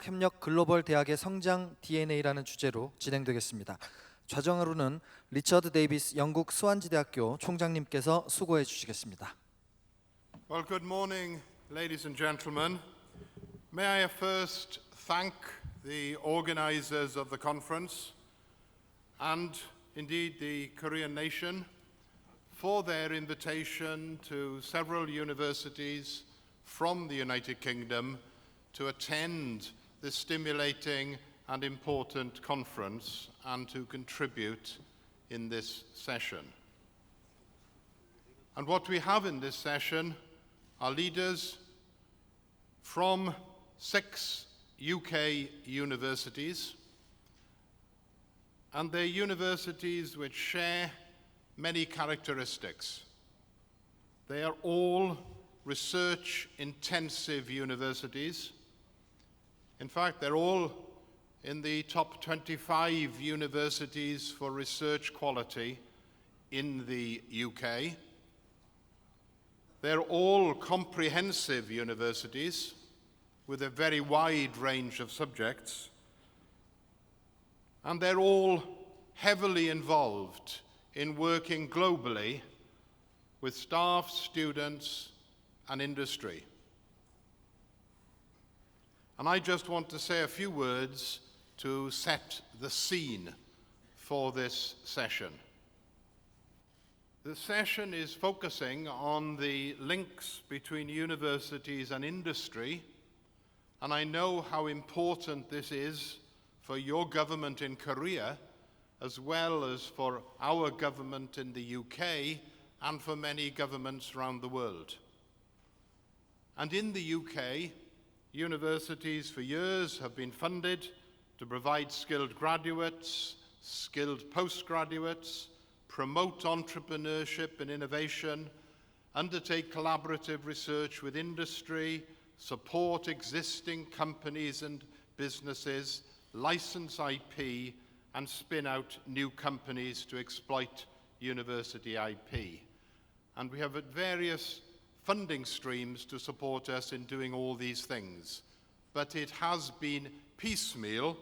산학협력 글로벌 대학의 성장 DNA라는 주제로 진행되겠습니다. 좌정하로는 리처드 데이비스 영국 스완지 대학교 총장님께서 수고해 주시겠습니다. Well, good morning, ladies and gentlemen. May I first thank the organizers of the conference and indeed the Korean nation for their invitation to several universities from the United Kingdom to attend this stimulating and important conference and to contribute in this session. And what we have in this session are leaders from 6 UK universities, and they're universities which share many characteristics. They are all research-intensive universities. In fact, they're all in the top 25 universities for research quality in the UK. They're all comprehensive universities with a very wide range of subjects, and they're all heavily involved in working globally with staff, students, and industry. And I just want to say a few words to set the scene for this session. The session is focusing on the links between universities and industry, and I know how important this is for your government in Korea, as well as for our government in the UK and for many governments around the world. And in the UK, universities for years have been funded to provide skilled graduates, skilled postgraduates, promote entrepreneurship and innovation, undertake collaborative research with industry, support existing companies and businesses, license IP, and spin out new companies to exploit university IP. And we have various funding streams to support us in doing all these things. But it has been piecemeal,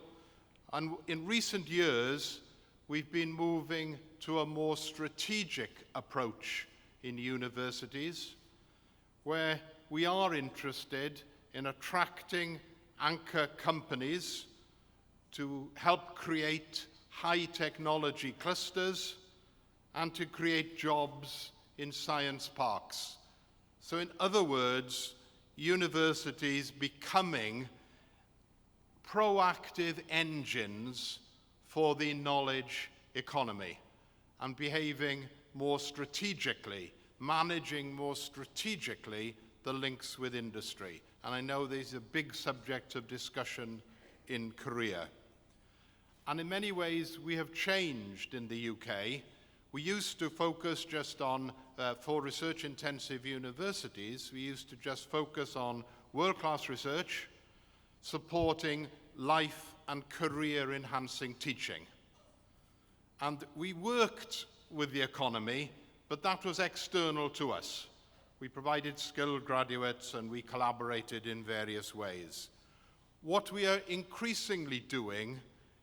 and in recent years, we've been moving to a more strategic approach in universities, where we are interested in attracting anchor companies to help create high technology clusters and to create jobs in science parks. So in other words, universities becoming proactive engines for the knowledge economy and behaving more strategically, managing more strategically the links with industry. And I know this is a big subject of discussion in Korea. And in many ways, we have changed in the UK. We used to focus just on, for research-intensive universities, we used to just focus on world-class research, supporting life and career-enhancing teaching. And we worked with the economy, but that was external to us. We provided skilled graduates and we collaborated in various ways. What we are increasingly doing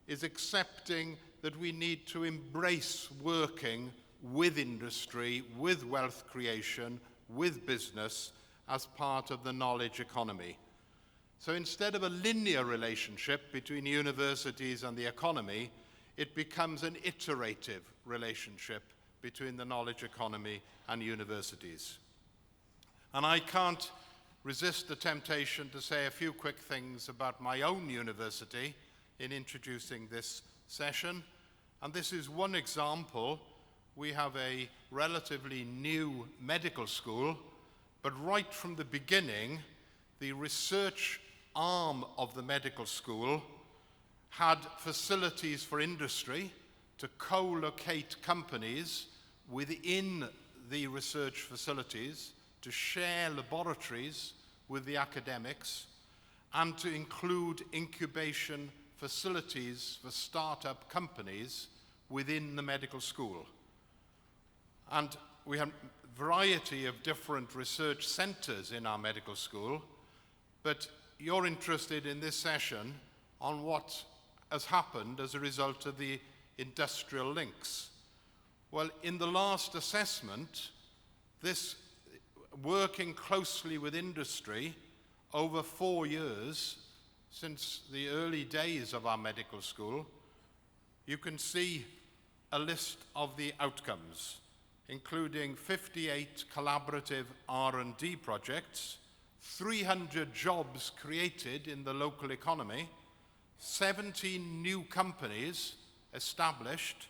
is accepting that we need to embrace working with industry, with wealth creation, with business as part of the knowledge economy. So instead of a linear relationship between universities and the economy, it becomes an iterative relationship between the knowledge economy and universities. And I can't resist the temptation to say a few quick things about my own university in introducing this session. And this is one example. We have a relatively new medical school, but right from the beginning, the research arm of the medical school had facilities for industry to co-locate companies within the research facilities, to share laboratories with the academics, and to include incubation facilities for startup companies within the medical school. And we have a variety of different research centers in our medical school, but you're interested in this session on what has happened as a result of the industrial links. Well, in the last assessment, this working closely with industry over 4 years, since the early days of our medical school, you can see a list of the outcomes, including 58 collaborative R&D projects, 300 jobs created in the local economy, 17 new companies established,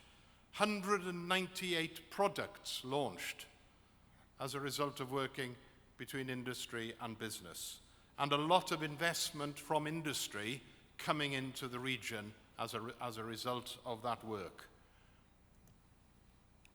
198 products launched as a result of working between industry and business, and a lot of investment from industry coming into the region as a result of that work.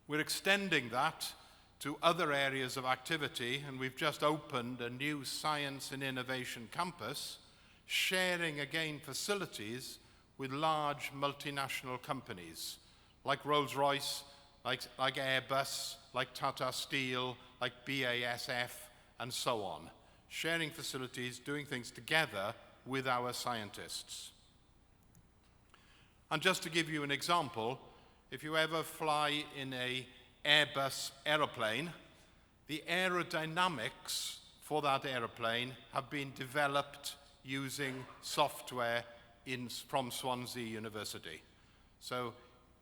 We're extending that to other areas of activity, and we've just opened a new science and innovation campus, sharing again facilities with large multinational companies like Rolls-Royce, like Airbus, like Tata Steel, like BASF, and so on. Sharing facilities, doing things together with our scientists. And just to give you an example, if you ever fly in an Airbus aeroplane, the aerodynamics for that aeroplane have been developed using software from Swansea University. So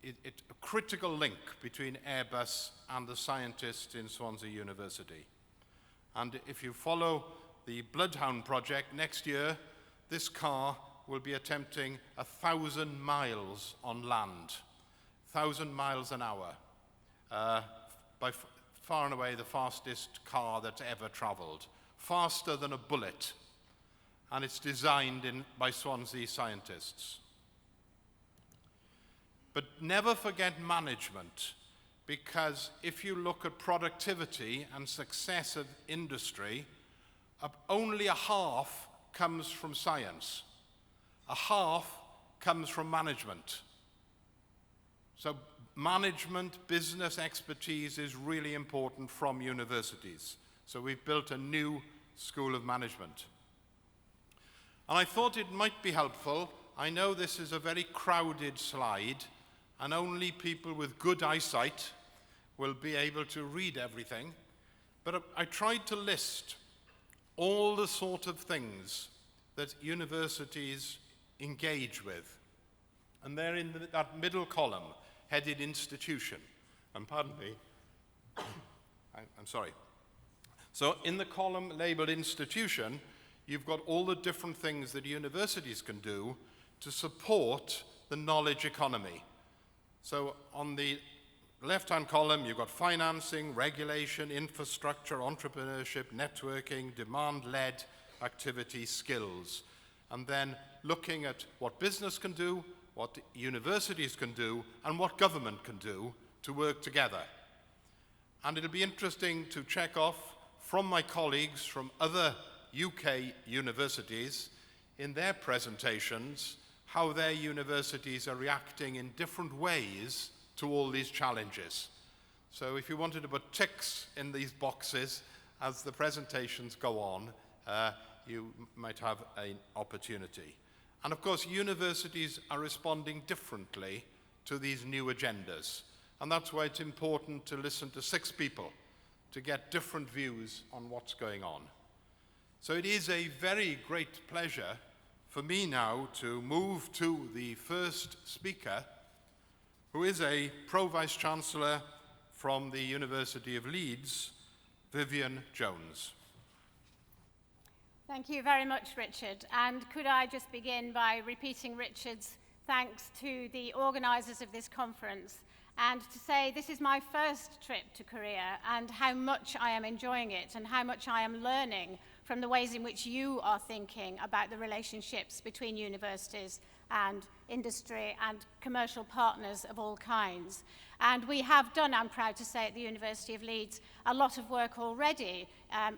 it's a critical link between Airbus and the scientists in Swansea University. And if you follow the Bloodhound project next year, this car will be attempting 1,000 miles on land, 1,000 miles an hour, by far and away the fastest car that's ever traveled, faster than a bullet, and it's designed by Swansea scientists. But never forget management, because if you look at productivity and success of industry, only a half comes from science. A half comes from management. So management, business expertise is really important from universities. So we've built a new School of Management. And I thought it might be helpful. I know this is a very crowded slide, and only people with good eyesight will be able to read everything. But I tried to list all the sort of things that universities engage with. And they're in that middle column, headed institution. And pardon me, I'm sorry. So in the column labeled institution, you've got all the different things that universities can do to support the knowledge economy. So on the left-hand column, you've got financing, regulation, infrastructure, entrepreneurship, networking, demand-led activity, skills. And then looking at what business can do, what universities can do, and what government can do to work together. And it'll be interesting to check off from my colleagues from other UK universities in their presentations how their universities are reacting in different ways to all these challenges. So if you wanted to put ticks in these boxes as the presentations go on, you might have an opportunity. And of course, universities are responding differently to these new agendas. And that's why it's important to listen to 6 people to get different views on what's going on. So it is a very great pleasure for me now to move to the first speaker, who is a Pro-Vice-Chancellor from the University of Leeds, Vivien Jones. Thank you very much, Richard. And could I just begin by repeating Richard's thanks to the organisers of this conference, and to say this is my first trip to Korea and how much I am enjoying it and how much I am learning from the ways in which you are thinking about the relationships between universities and industry and commercial partners of all kinds. And we have done, I'm proud to say, at the University of Leeds, a lot of work already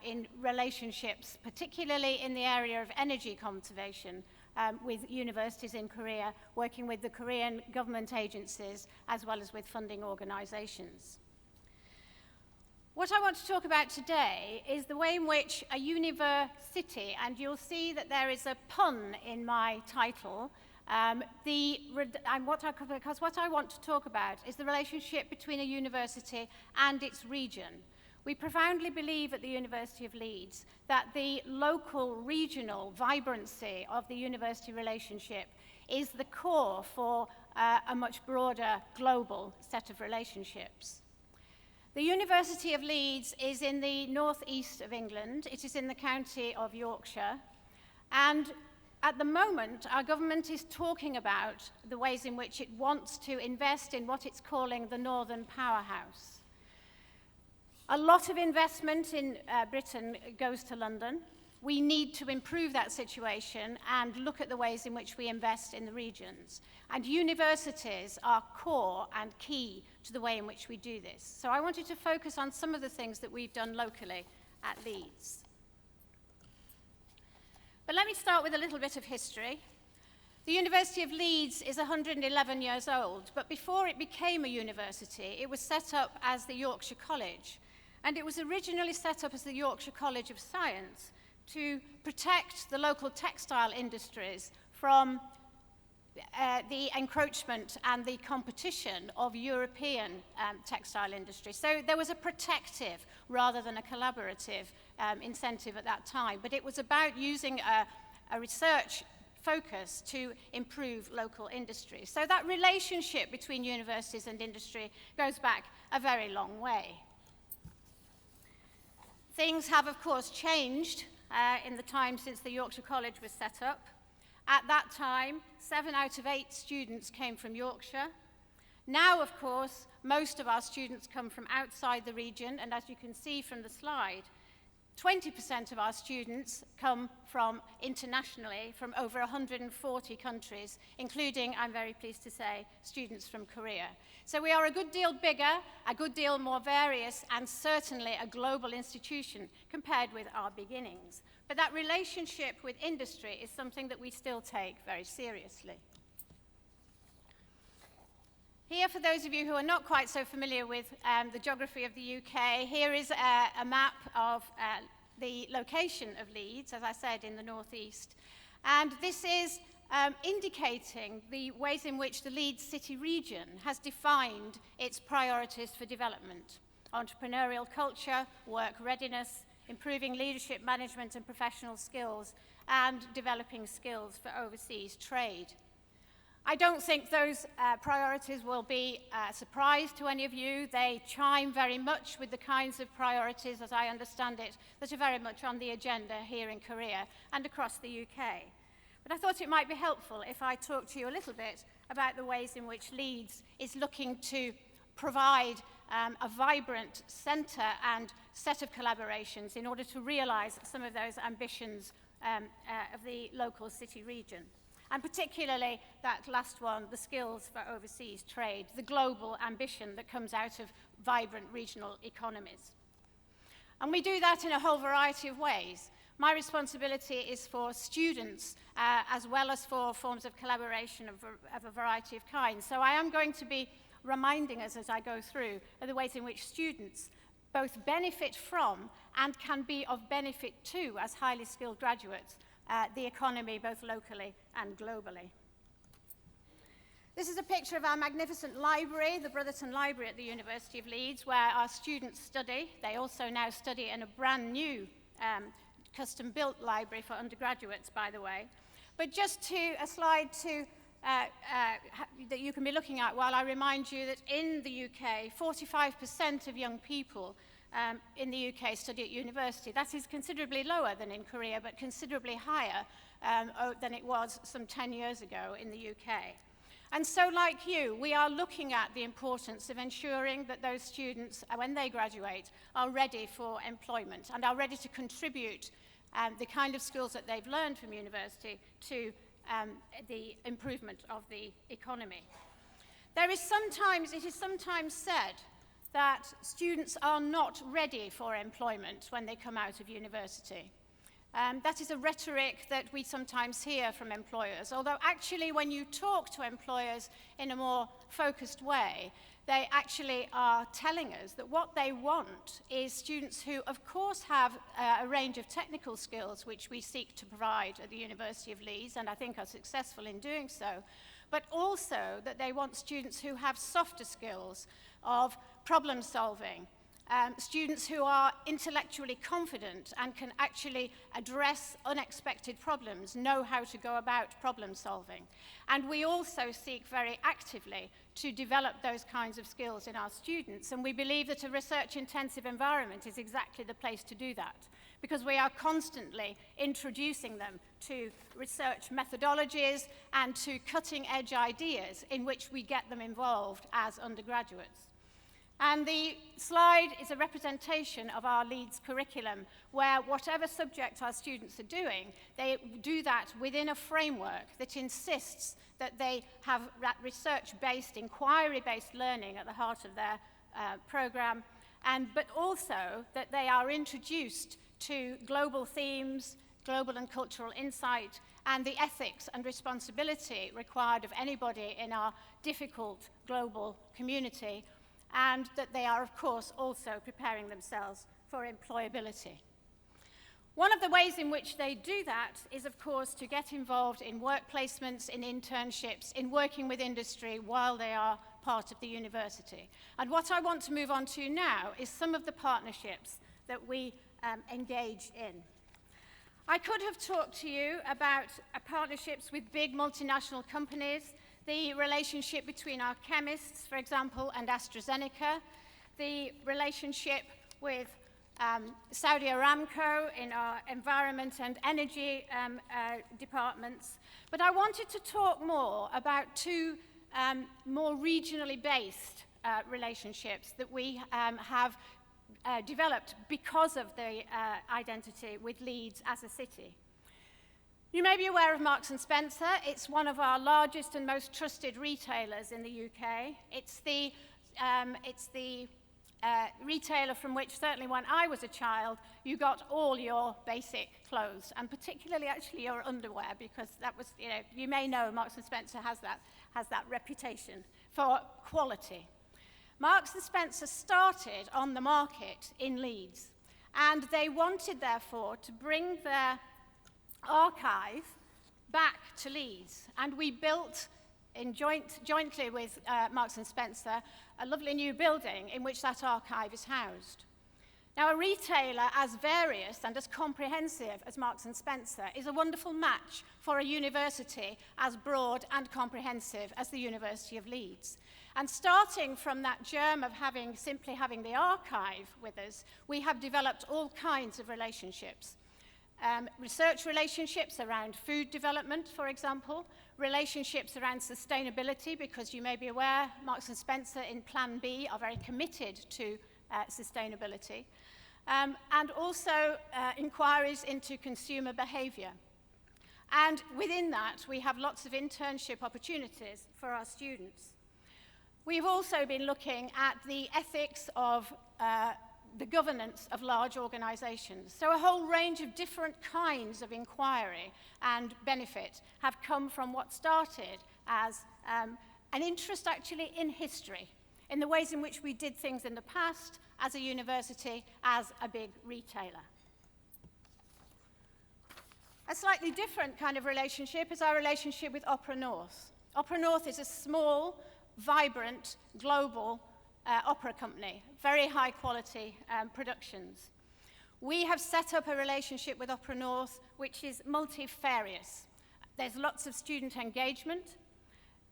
in relationships, particularly in the area of energy conservation, with universities in Korea, working with the Korean government agencies, as well as with funding organizations. What I want to talk about today is the way in which a university, and you'll see that there is a pun in my title, because what I want to talk about is the relationship between a university and its region. We profoundly believe at the University of Leeds that the local, regional vibrancy of the university relationship is the core for a much broader global set of relationships. The University of Leeds is in the northeast of England. It is in the county of Yorkshire. And at the moment, our government is talking about the ways in which it wants to invest in what it's calling the Northern Powerhouse. A lot of investment in Britain goes to London. We need to improve that situation and look at the ways in which we invest in the regions. And universities are core and key to the way in which we do this. So I wanted to focus on some of the things that we've done locally at Leeds. But let me start with a little bit of history. The University of Leeds is 111 years old, but before it became a university, it was set up as the Yorkshire College. And it was originally set up as the Yorkshire College of Science to protect the local textile industries from the encroachment and the competition of European textile industry. So there was a protective rather than a collaborative incentive at that time, but it was about using a research focus to improve local industry. So that relationship between universities and industry goes back a very long way. Things have, of course, changed in the time since the Yorkshire College was set up. At that time, 7 out of 8 students came from Yorkshire. Now, of course, most of our students come from outside the region, and as you can see from the slide, 20% of our students come from internationally, from over 140 countries, including, I'm very pleased to say, students from Korea. So we are a good deal bigger, a good deal more various, and certainly a global institution compared with our beginnings. But that relationship with industry is something that we still take very seriously. Here, for those of you who are not quite so familiar with the geography of the UK, here is a map of the location of Leeds, as I said, in the northeast. And this is indicating the ways in which the Leeds city region has defined its priorities for development: entrepreneurial culture, work readiness, improving leadership management and professional skills, and developing skills for overseas trade. I don't think those priorities will be a surprise to any of you. They chime very much with the kinds of priorities, as I understand it, that are very much on the agenda here in Korea and across the UK. But I thought it might be helpful if I talked to you a little bit about the ways in which Leeds is looking to provide a vibrant centre and set of collaborations in order to realise some of those ambitions of the local city region. And particularly that last one, the skills for overseas trade, the global ambition that comes out of vibrant regional economies. And we do that in a whole variety of ways. My responsibility is for students as well as for forms of collaboration of a variety of kinds. So I am going to be reminding us as I go through of the ways in which students both benefit from and can be of benefit to, as highly skilled graduates, the economy both locally and globally. This is a picture of our magnificent library, the Brotherton Library at the University of Leeds, where our students study. They also now study in a brand new custom-built library for undergraduates, by the way. But just to a slide that you can be looking at while I remind you that in the UK, 45% of young people in the UK study at university. That is considerably lower than in Korea, but considerably higher than it was some 10 years ago in the UK. And so, like you, we are looking at the importance of ensuring that those students, when they graduate, are ready for employment and are ready to contribute the kind of skills that they've learned from university to the improvement of the economy. It is sometimes said that students are not ready for employment when they come out of university. That is a rhetoric that we sometimes hear from employers, although actually when you talk to employers in a more focused way, they actually are telling us that what they want is students who, of course, have a range of technical skills which we seek to provide at the University of Leeds, and I think are successful in doing so, but also that they want students who have softer skills of problem solving, students who are intellectually confident and can actually address unexpected problems, know how to go about problem solving. And we also seek very actively to develop those kinds of skills in our students, and we believe that a research-intensive environment is exactly the place to do that, because we are constantly introducing them to research methodologies and to cutting-edge ideas in which we get them involved as undergraduates. And the slide is a representation of our Leeds curriculum, where whatever subject our students are doing, they do that within a framework that insists that they have research-based, inquiry-based learning at the heart of their program, but also that they are introduced to global themes, global and cultural insight, and the ethics and responsibility required of anybody in our difficult global community, and that they are, of course, also preparing themselves for employability. One of the ways in which they do that is, of course, to get involved in work placements, in internships, in working with industry while they are part of the university. And what I want to move on to now is some of the partnerships that we engage in. I could have talked to you about partnerships with big multinational companies, the relationship between our chemists, for example, and AstraZeneca, the relationship with Saudi Aramco in our environment and energy departments. But I wanted to talk more about two more regionally based relationships that we have developed because of the identity with Leeds as a city. You may be aware of Marks & Spencer. It's one of our largest and most trusted retailers in the UK. It's the retailer from which, certainly when I was a child, you got all your basic clothes, and particularly actually your underwear, because that was, you may know Marks & Spencer has that reputation for quality. Marks & Spencer started on the market in Leeds, and they wanted, therefore, to bring their archive back to Leeds, and we built jointly with Marks & Spencer a lovely new building in which that archive is housed. Now, a retailer as various and as comprehensive as Marks & Spencer is a wonderful match for a university as broad and comprehensive as the University of Leeds. And starting from that germ of simply having the archive with us, we have developed all kinds of relationships. Research relationships around food development, for example, relationships around sustainability, because you may be aware Marks & Spencer in Plan B are very committed to sustainability, and also inquiries into consumer behaviour. And within that, we have lots of internship opportunities for our students. We've also been looking at the ethics of the governance of large organisations. So a whole range of different kinds of inquiry and benefit have come from what started as an interest actually in history, in the ways in which we did things in the past as a university, as a big retailer. A slightly different kind of relationship is our relationship with Opera North. Opera North is a small, vibrant, global opera company, very high quality productions. We have set up a relationship with Opera North which is multifarious. There's lots of student engagement,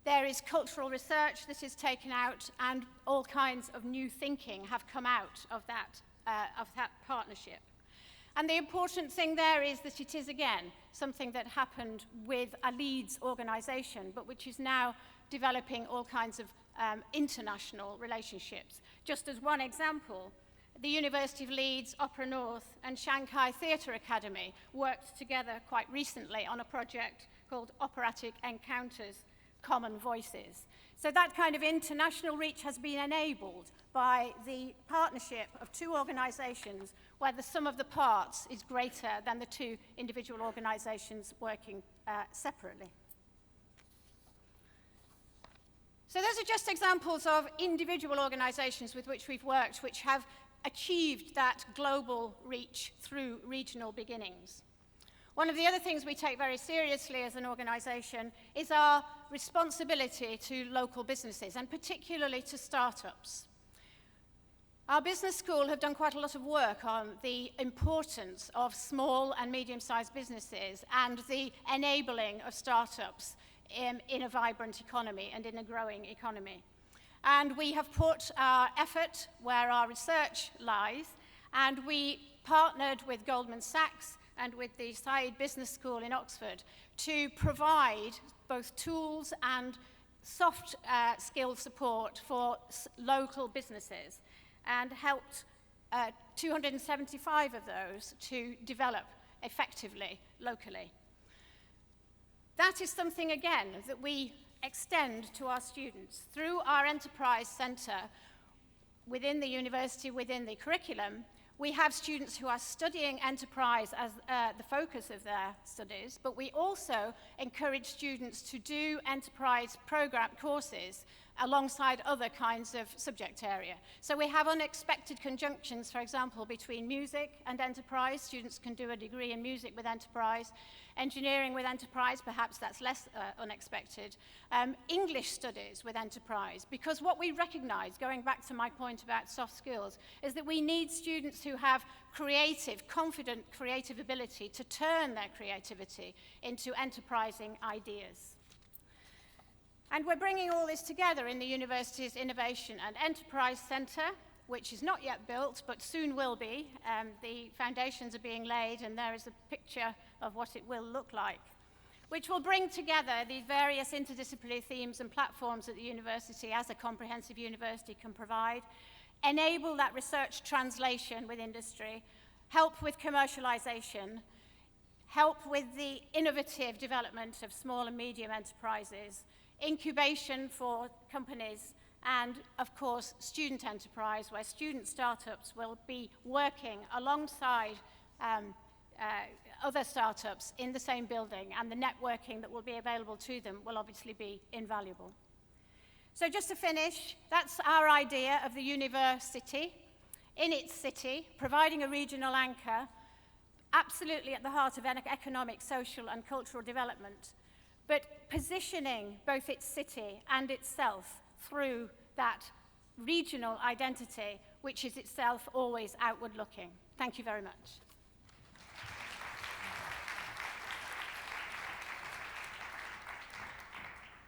there is cultural research that is taken out, and all kinds of new thinking have come out of that partnership. And the important thing there is that it is, again, something that happened with a Leeds organisation, but which is now developing all kinds of international relationships. Just as one example, the University of Leeds, Opera North, and Shanghai Theatre Academy worked together quite recently on a project called Operatic Encounters common voices. So that kind of international reach has been enabled by the partnership of two organisations where the sum of the parts is greater than the two individual organisations working separately. So those are just examples of individual organisations with which we've worked, which have achieved that global reach through regional beginnings. One of the other things we take very seriously as an organisation is our responsibility to local businesses, and particularly to startups. Our business school have done quite a lot of work on the importance of small and medium-sized businesses and the enabling of startups in a vibrant economy and in a growing economy. And we have put our effort where our research lies, and we partnered with Goldman Sachs and with the Said Business School in Oxford to provide both tools and soft skill support for local businesses, and helped 275 of those to develop effectively locally. That is something, again, that we extend to our students. Through our Enterprise Centre within the university, within the curriculum, we have students who are studying enterprise as the focus of their studies, but we also encourage students to do enterprise program courses alongside other kinds of subject area. So we have unexpected conjunctions, for example, between music and enterprise. Students can do a degree in music with enterprise. Engineering with enterprise, perhaps that's less unexpected. English studies with enterprise, because what we recognize, going back to my point about soft skills, is that we need students who have confident creative ability to turn their creativity into enterprising ideas. And we're bringing all this together in the university's Innovation and Enterprise Centre, which is not yet built, but soon will be. The foundations are being laid, and there is a picture of what it will look like, which will bring together these various interdisciplinary themes and platforms that the university, as a comprehensive university, can provide, enable that research translation with industry, help with commercialization, help with the innovative development of small and medium enterprises, incubation for companies, and, of course, student enterprise, where student startups will be working alongside other startups in the same building, and the networking that will be available to them will obviously be invaluable. So just to finish, that's our idea of the university in its city, providing a regional anchor, absolutely at the heart of economic, social, and cultural development, but positioning both its city and itself through that regional identity, which is itself always outward-looking. Thank you very much.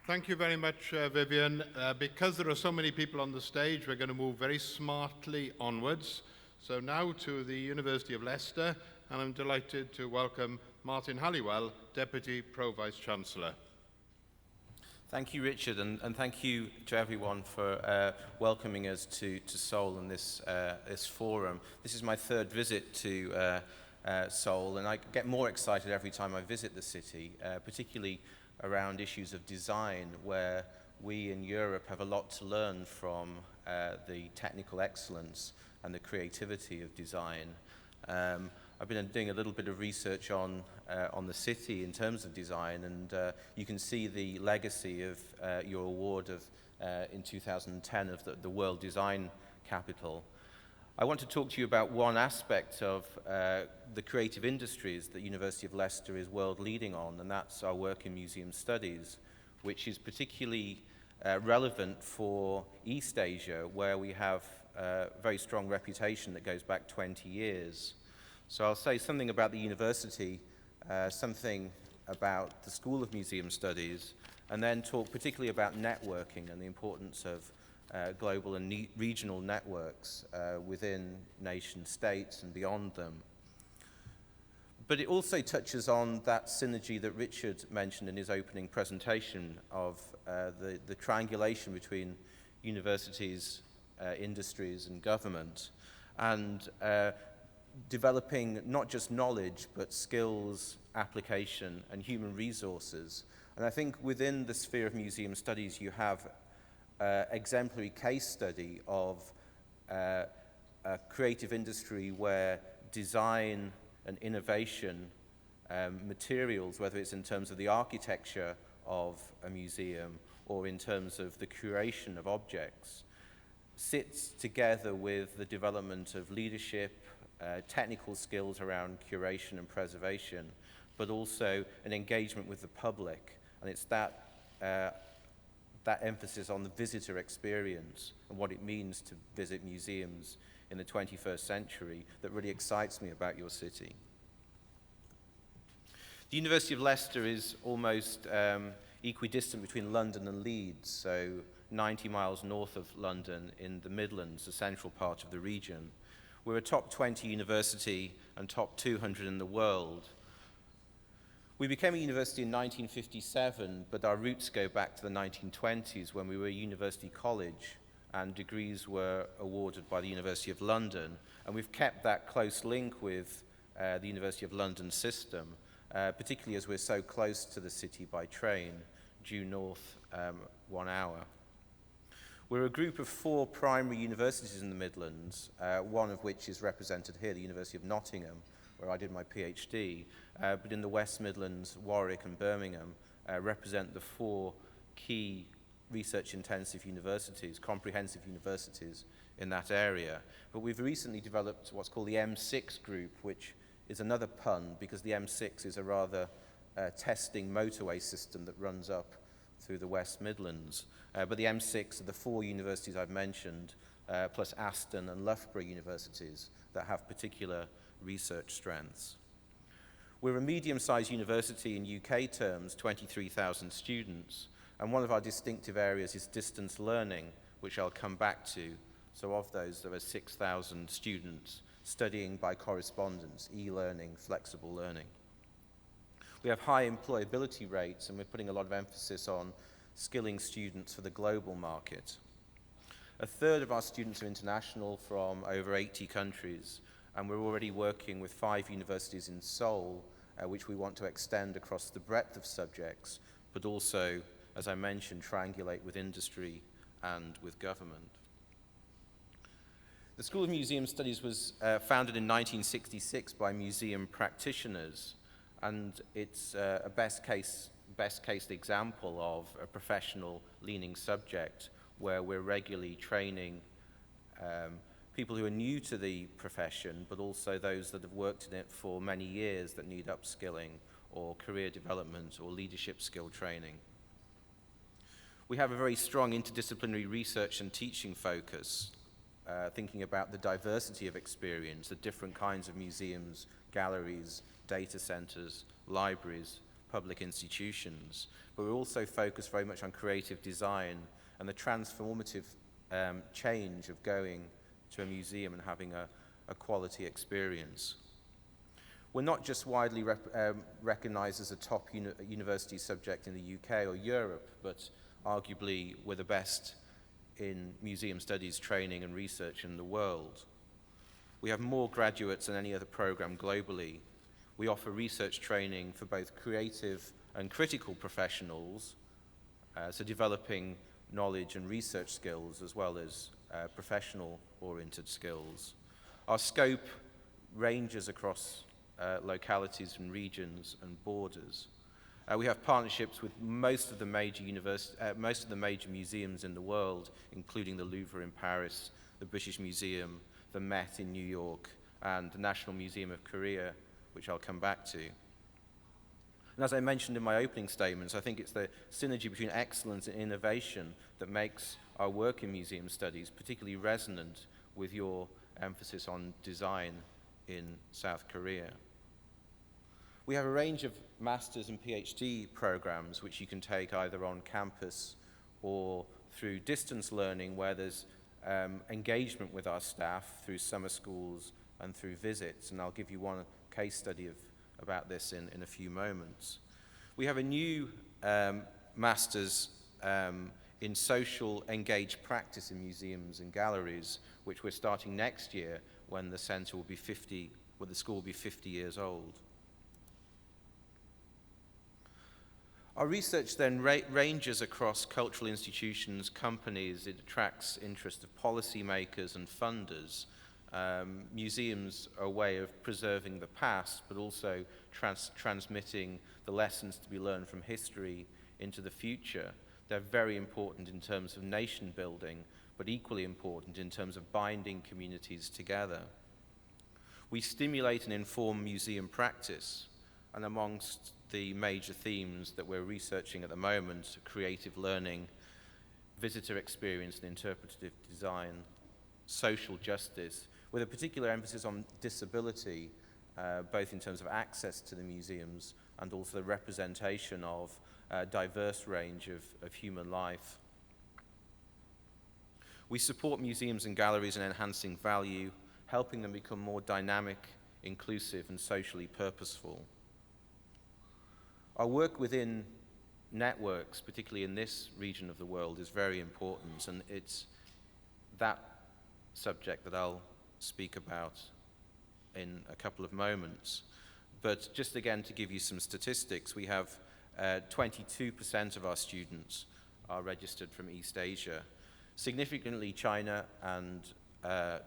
Thank you very much, Vivien. Because there are so many people on the stage, we're going to move very smartly onwards. So now to the University of Leicester, and I'm delighted to welcome Martin Halliwell, Deputy Pro-Vice-Chancellor. Thank you, Richard, and thank you to everyone for welcoming us to Seoul and this forum. This is my third visit to Seoul, and I get more excited every time I visit the city, particularly around issues of design, where we in Europe have a lot to learn from the technical excellence and the creativity of design. I've been doing a little bit of research on the city in terms of design, and you can see the legacy of your award of in 2010 of the World Design Capital. I want to talk to you about one aspect of the creative industries that University of Leicester is world leading on, and that's our work in museum studies, which is particularly relevant for East Asia, where we have a very strong reputation that goes back 20 years. So I'll say something about the university, something about the School of Museum Studies, and then talk particularly about networking and the importance of global and regional networks within nation states and beyond them. But it also touches on that synergy that Richard mentioned in his opening presentation of the triangulation between universities, industries and government, and developing not just knowledge but skills, application and human resources And I think within the sphere of museum studies, you have exemplary case study of a creative industry where design and innovation materials, whether it's in terms of the architecture of a museum or in terms of the curation of objects, sits together with the development of leadership, technical skills around curation and preservation, but also an engagement with the public. And it's that emphasis on the visitor experience and what it means to visit museums in the 21st century that really excites me about your city. The University of Leicester is almost equidistant between London and Leeds, so 90 miles north of London in the Midlands, the central part of the region. We're a top 20 university and top 200 in the world. We became a university in 1957, but our roots go back to the 1920s when we were a university college and degrees were awarded by the University of London. And we've kept that close link with the University of London system, particularly as we're so close to the city by train, due north 1 hour. We're a group of 4 primary universities in the Midlands, one of which is represented here, the University of Nottingham, where I did my PhD, but in the West Midlands, Warwick and Birmingham represent the 4 key research-intensive universities, comprehensive universities in that area. But we've recently developed what's called the M6 group, which is another pun because the M6 is a rather testing motorway system that runs up through the West Midlands. But the M6 are the 4 universities I've mentioned, plus Aston and Loughborough universities that have particular research strengths. We're a medium-sized university in UK terms, 23,000 students, and one of our distinctive areas is distance learning, which I'll come back to. So of those, there are 6,000 students studying by correspondence, e-learning, flexible learning. We have high employability rates, and we're putting a lot of emphasis on skilling students for the global market. A third of our students are international from over 80 countries, and we're already working with 5 universities in Seoul, which we want to extend across the breadth of subjects, but also, as I mentioned, triangulate with industry and with government. The School of Museum Studies was founded in 1966 by museum practitioners, and it's a best case example of a professional leaning subject where we're regularly training people who are new to the profession, but also those that have worked in it for many years that need upskilling or career development or leadership skill training. We have a very strong interdisciplinary research and teaching focus, thinking about the diversity of experience, the different kinds of museums, galleries, data centers, libraries, public institutions. But we're also focused very much on creative design and the transformative change of going to a museum and having a quality experience. We're not just widely recognized as a top university subject in the UK or Europe, but arguably we're the best in museum studies training and research in the world. We have more graduates than any other program globally. We offer research training for both creative and critical professionals, so developing knowledge and research skills as well as professional-oriented skills. Our scope ranges across localities and regions and borders. We have partnerships with most of the major museums in the world, including the Louvre in Paris, the British Museum, the Met in New York, and the National Museum of Korea, which I'll come back to. And as I mentioned in my opening statements, I think it's the synergy between excellence and innovation that makes our work in museum studies particularly resonant with your emphasis on design in South Korea. We have a range of master's and PhD programs which you can take either on campus or through distance learning, where there's engagement with our staff through summer schools and through visits. And I'll give you one case study about this in a few moments. We have a new master's in social engaged practice in museums and galleries, which we're starting next year when the centre will be the school will be 50 years old. Our research then ranges across cultural institutions, companies. It attracts interest of policymakers and funders. Museums are a way of preserving the past, but also transmitting the lessons to be learned from history into the future. They're very important in terms of nation building, but equally important in terms of binding communities together. We stimulate and inform museum practice, and amongst the major themes that we're researching at the moment, creative learning, visitor experience and interpretive design, social justice, with a particular emphasis on disability, both in terms of access to the museums and also the representation of a diverse range of human life. We support museums and galleries in enhancing value, helping them become more dynamic, inclusive, and socially purposeful. Our work within networks, particularly in this region of the world, is very important, and it's that subject that I'll speak about in a couple of moments. But just again to give you some statistics, we have 22% of our students are registered from East Asia, significantly China and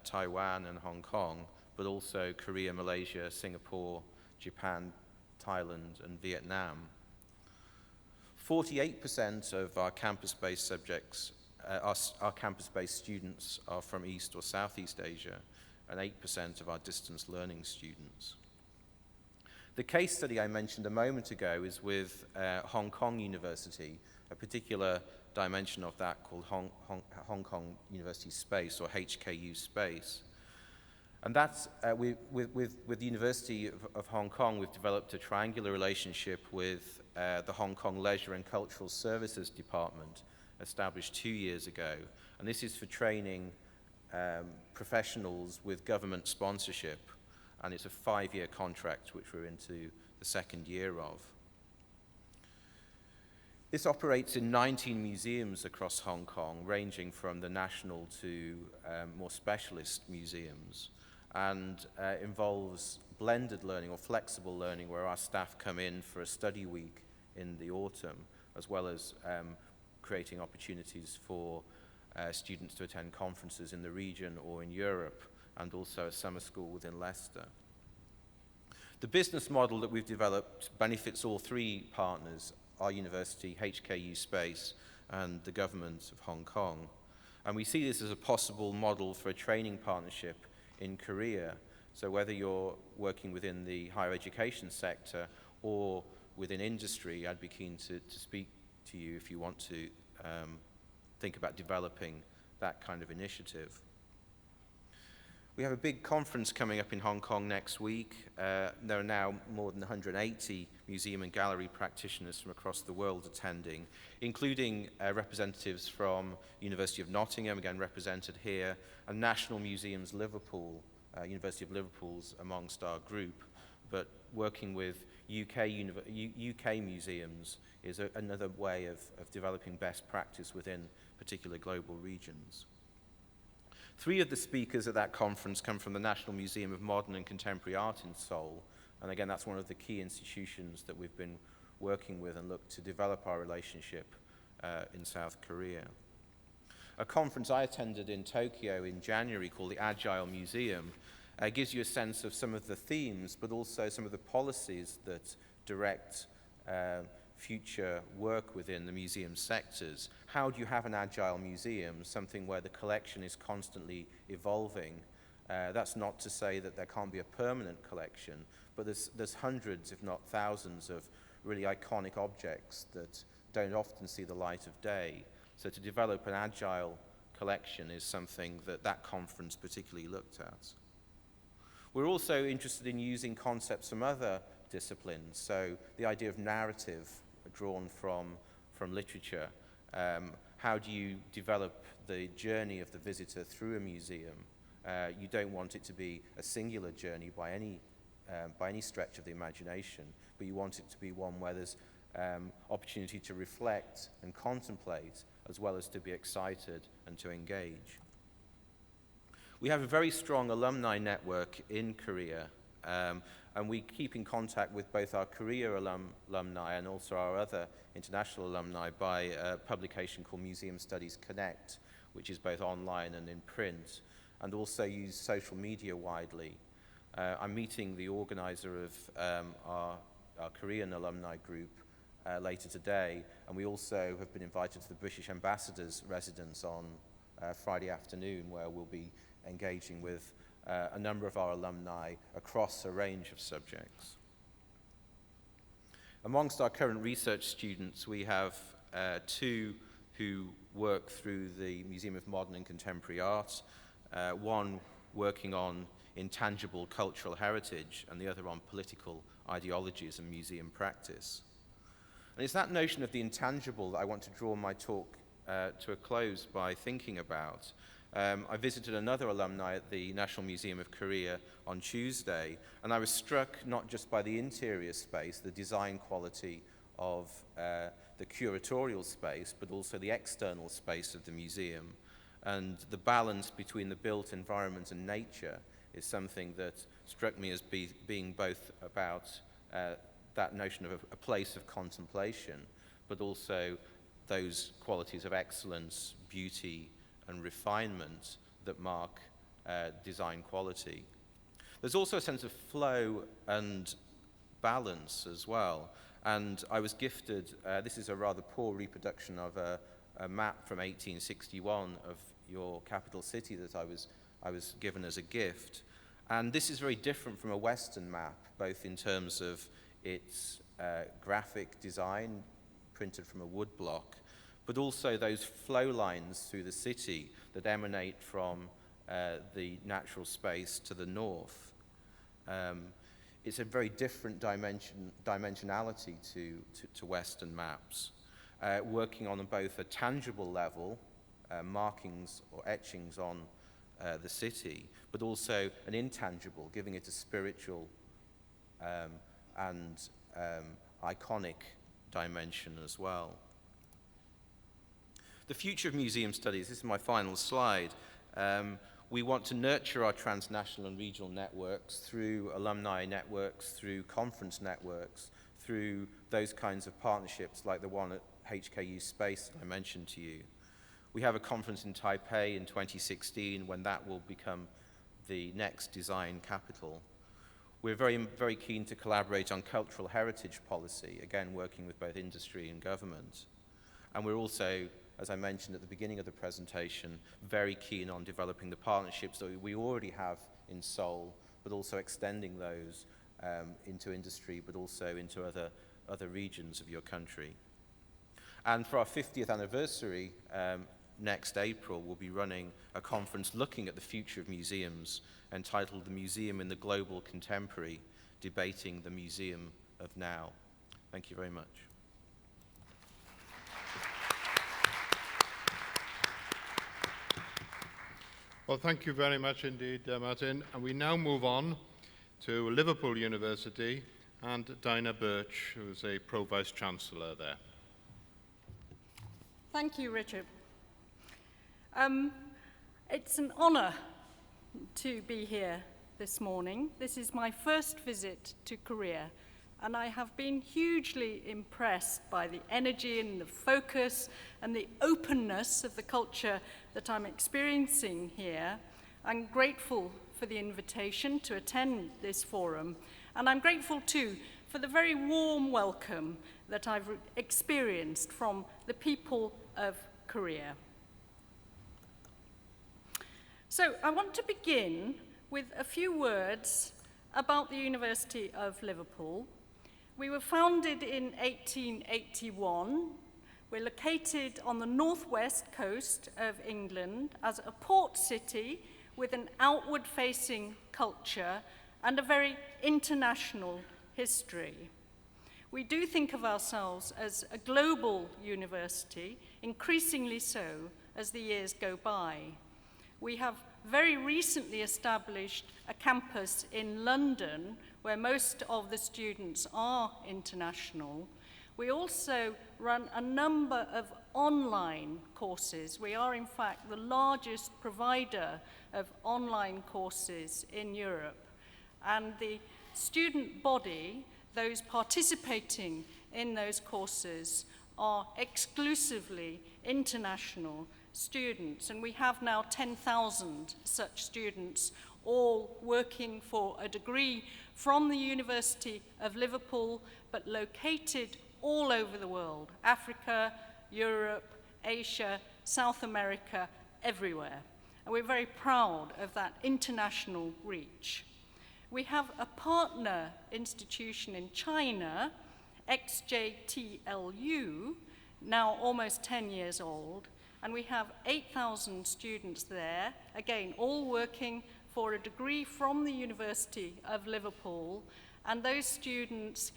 Taiwan and Hong Kong, but also Korea, Malaysia, Singapore, Japan, Thailand, and Vietnam. 48% of our campus-based subjects, our campus-based students are from East or Southeast Asia, and 8% of our distance learning students. The case study I mentioned a moment ago is with Hong Kong University, a particular dimension of that called Hong Kong University Space, or HKU Space. And that's, with the University of Hong Kong, we've developed a triangular relationship with the Hong Kong Leisure and Cultural Services Department, established 2 years ago. And this is for training professionals with government sponsorship. And it's a 5-year contract, which we're into the second year of. This operates in 19 museums across Hong Kong, ranging from the national to more specialist museums, and involves blended learning or flexible learning, where our staff come in for a study week in the autumn, as well as creating opportunities for students to attend conferences in the region or in Europe, and also a summer school within Leicester. The business model that we've developed benefits all three partners: our university, HKU Space, and the government of Hong Kong. And we see this as a possible model for a training partnership in Korea. So whether you're working within the higher education sector or within industry, I'd be keen to speak to you if you want to think about developing that kind of initiative. We have a big conference coming up in Hong Kong next week. There are now more than 180 museum and gallery practitioners from across the world attending, including representatives from University of Nottingham, again represented here, and National Museums Liverpool, University of Liverpool's amongst our group. But working with UK museums is another way of developing best practice within particular global regions. 3 of the speakers at that conference come from the National Museum of Modern and Contemporary Art in Seoul. And again, that's one of the key institutions that we've been working with and look to develop our relationship in South Korea. A conference I attended in Tokyo in January called the Agile Museum gives you a sense of some of the themes, but also some of the policies that direct future work within the museum sectors. How do you have an agile museum, something where the collection is constantly evolving? That's not to say that there can't be a permanent collection, but there's hundreds, if not thousands, of really iconic objects that don't often see the light of day. So to develop an agile collection is something that conference particularly looked at. We're also interested in using concepts from other disciplines, so the idea of narrative drawn from literature. How do you develop the journey of the visitor through a museum? You don't want it to be a singular journey by any stretch of the imagination, but you want it to be one where there's opportunity to reflect and contemplate, as well as to be excited and to engage. We have a very strong alumni network in Korea, and we keep in contact with both our Korea alumni and also our other international alumni by a publication called Museum Studies Connect, which is both online and in print, and also use social media widely. I'm meeting the organizer of our Korean alumni group later today, and we also have been invited to the British Ambassador's residence on Friday afternoon, where we'll be engaging with a number of our alumni across a range of subjects. Amongst our current research students, we have two who work through the Museum of Modern and Contemporary Art, one working on intangible cultural heritage and the other on political ideologies and museum practice. And it's that notion of the intangible that I want to draw my talk to a close by thinking about. I visited another alumni at the National Museum of Korea on Tuesday, and I was struck not just by the interior space, the design quality of the curatorial space, but also the external space of the museum. And the balance between the built environment and nature is something that struck me as being both about that notion of a place of contemplation, but also those qualities of excellence, beauty, and refinement that mark design quality. There's also a sense of flow and balance as well. And I was gifted, this is a rather poor reproduction of a map from 1861 of your capital city that I was given as a gift. And this is very different from a Western map, both in terms of its graphic design, printed from a wood block, but also those flow lines through the city that emanate from the natural space to the north. It's a very different dimensionality to Western maps, working on both a tangible level, markings or etchings on the city, but also an intangible, giving it a spiritual and iconic dimension as well. The future of museum studies, this is my final slide. We want to nurture our transnational and regional networks through alumni networks, through conference networks, through those kinds of partnerships like the one at HKU Space that I mentioned to you. We have a conference in Taipei in 2016 when that will become the next design capital. We're very, very keen to collaborate on cultural heritage policy, again working with both industry and government. And we're also, as I mentioned at the beginning of the presentation, very keen on developing the partnerships that we already have in Seoul, but also extending those into industry, but also into other regions of your country. And for our 50th anniversary, next April, we'll be running a conference looking at the future of museums entitled The Museum in the Global Contemporary, Debating the Museum of Now. Thank you very much. Well, thank you very much indeed, Martin. And we now move on to Liverpool University and Dinah Birch, who is a Pro-Vice-Chancellor there. Thank you, Richard. It's an honour to be here this morning. This is my first visit to Korea, and I have been hugely impressed by the energy and the focus and the openness of the culture that I'm experiencing here. I'm grateful for the invitation to attend this forum, and I'm grateful too for the very warm welcome that I've experienced from the people of Korea. So I want to begin with a few words about the University of Liverpool. We were founded in 1881. We're located on the northwest coast of England as a port city with an outward-facing culture and a very international history. We do think of ourselves as a global university, increasingly so as the years go by. We have very recently established a campus in London where most of the students are international. We also run a number of online courses. We are, in fact, the largest provider of online courses in Europe. And the student body, those participating in those courses, are exclusively international students, and we have now 10,000 such students, all working for a degree from the University of Liverpool, but located all over the world: Africa, Europe, Asia, South America, everywhere. And we're very proud of that international reach. We have a partner institution in China, XJTLU, now almost 10 years old, and we have 8,000 students there, again, all working for a degree from the University of Liverpool. And those students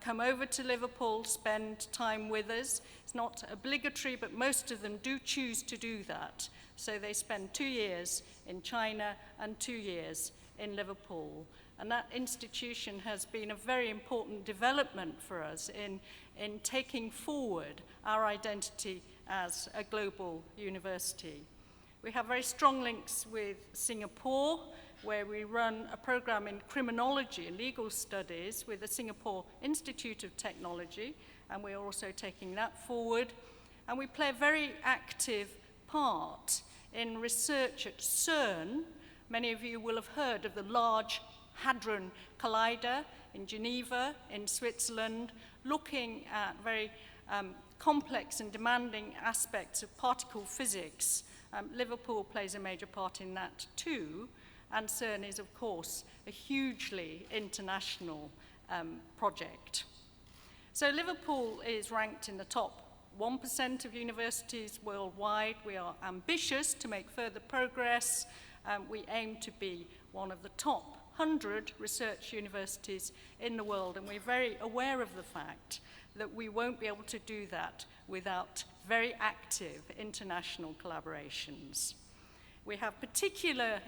come over to Liverpool, spend time with us. It's not obligatory, but most of them do choose to do that. So they spend 2 years in China and 2 years in Liverpool. And that institution has been a very important development for us in taking forward our identity as a global university. We have very strong links with Singapore, where we run a program in criminology and legal studies with the Singapore Institute of Technology, and we're also taking that forward. And we play a very active part in research at CERN. Many of you will have heard of the Large Hadron Collider in Geneva, in Switzerland, looking at very complex and demanding aspects of particle physics. Liverpool plays a major part in that too, and CERN is, of course, a hugely international project. So Liverpool is ranked in the top 1% of universities worldwide. We are ambitious to make further progress. We aim to be one of the top 100 research universities in the world, and we're very aware of the fact that we won't be able to do that without very active international collaborations. We have particular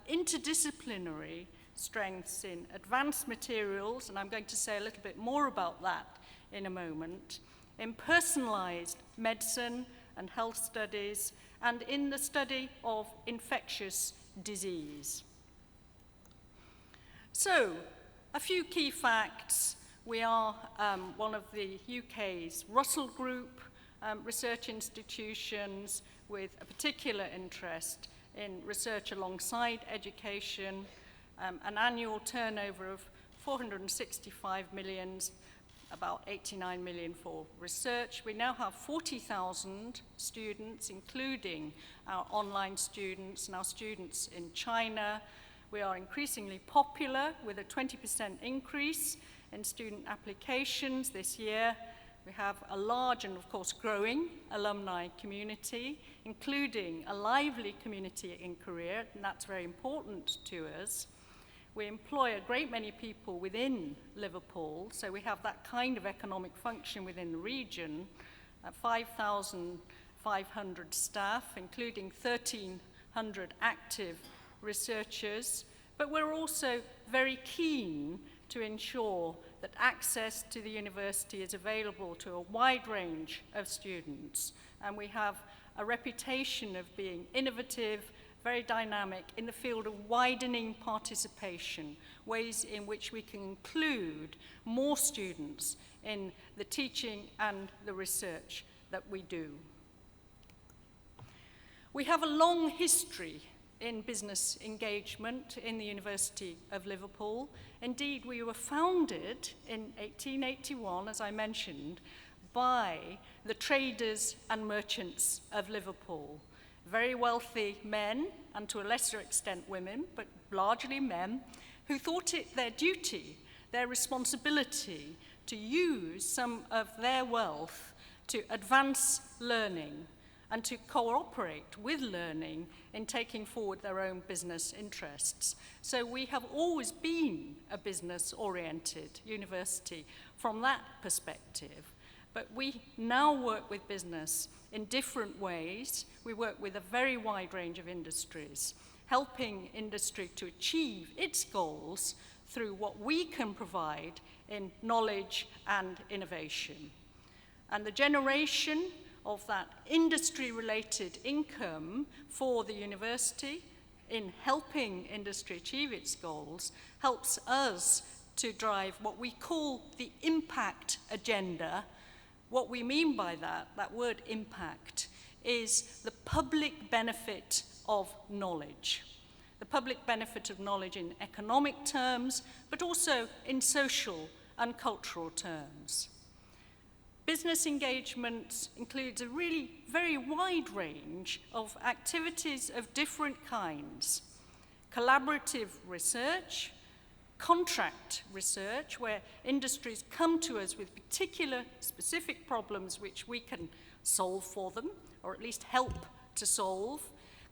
interdisciplinary strengths in advanced materials, and I'm going to say a little bit more about that in a moment, in personalized medicine and health studies, and in the study of infectious disease. So, a few key facts. We are one of the UK's Russell Group research institutions with a particular interest in research alongside education, an annual turnover of 465 million, about 89 million for research. We now have 40,000 students, including our online students and our students in China. We are increasingly popular with a 20% increase in student applications this year. We have a large and, of course, growing alumni community, including a lively community in Korea, and that's very important to us. We employ a great many people within Liverpool, so we have that kind of economic function within the region, 5,500 staff, including 1,300 active researchers, but we're also very keen to ensure that access to the university is available to a wide range of students. And we have a reputation of being innovative, very dynamic in the field of widening participation, ways in which we can include more students in the teaching and the research that we do. We have a long history in business engagement in the University of Liverpool. Indeed, we were founded in 1881, as I mentioned, by the traders and merchants of Liverpool. Very wealthy men, and to a lesser extent women, but largely men, who thought it their duty, their responsibility, to use some of their wealth to advance learning and to cooperate with learning in taking forward their own business interests. So we have always been a business-oriented university from that perspective, but we now work with business in different ways. We work with a very wide range of industries, helping industry to achieve its goals through what we can provide in knowledge and innovation. And the generation of that industry-related income for the university in helping industry achieve its goals helps us to drive what we call the impact agenda What we mean by that word impact, is the public benefit of knowledge. The public benefit of knowledge in economic terms, but also in social and cultural terms. Business engagement includes a really very wide range of activities of different kinds. Collaborative research, contract research, where industries come to us with particular specific problems which we can solve for them, or at least help to solve.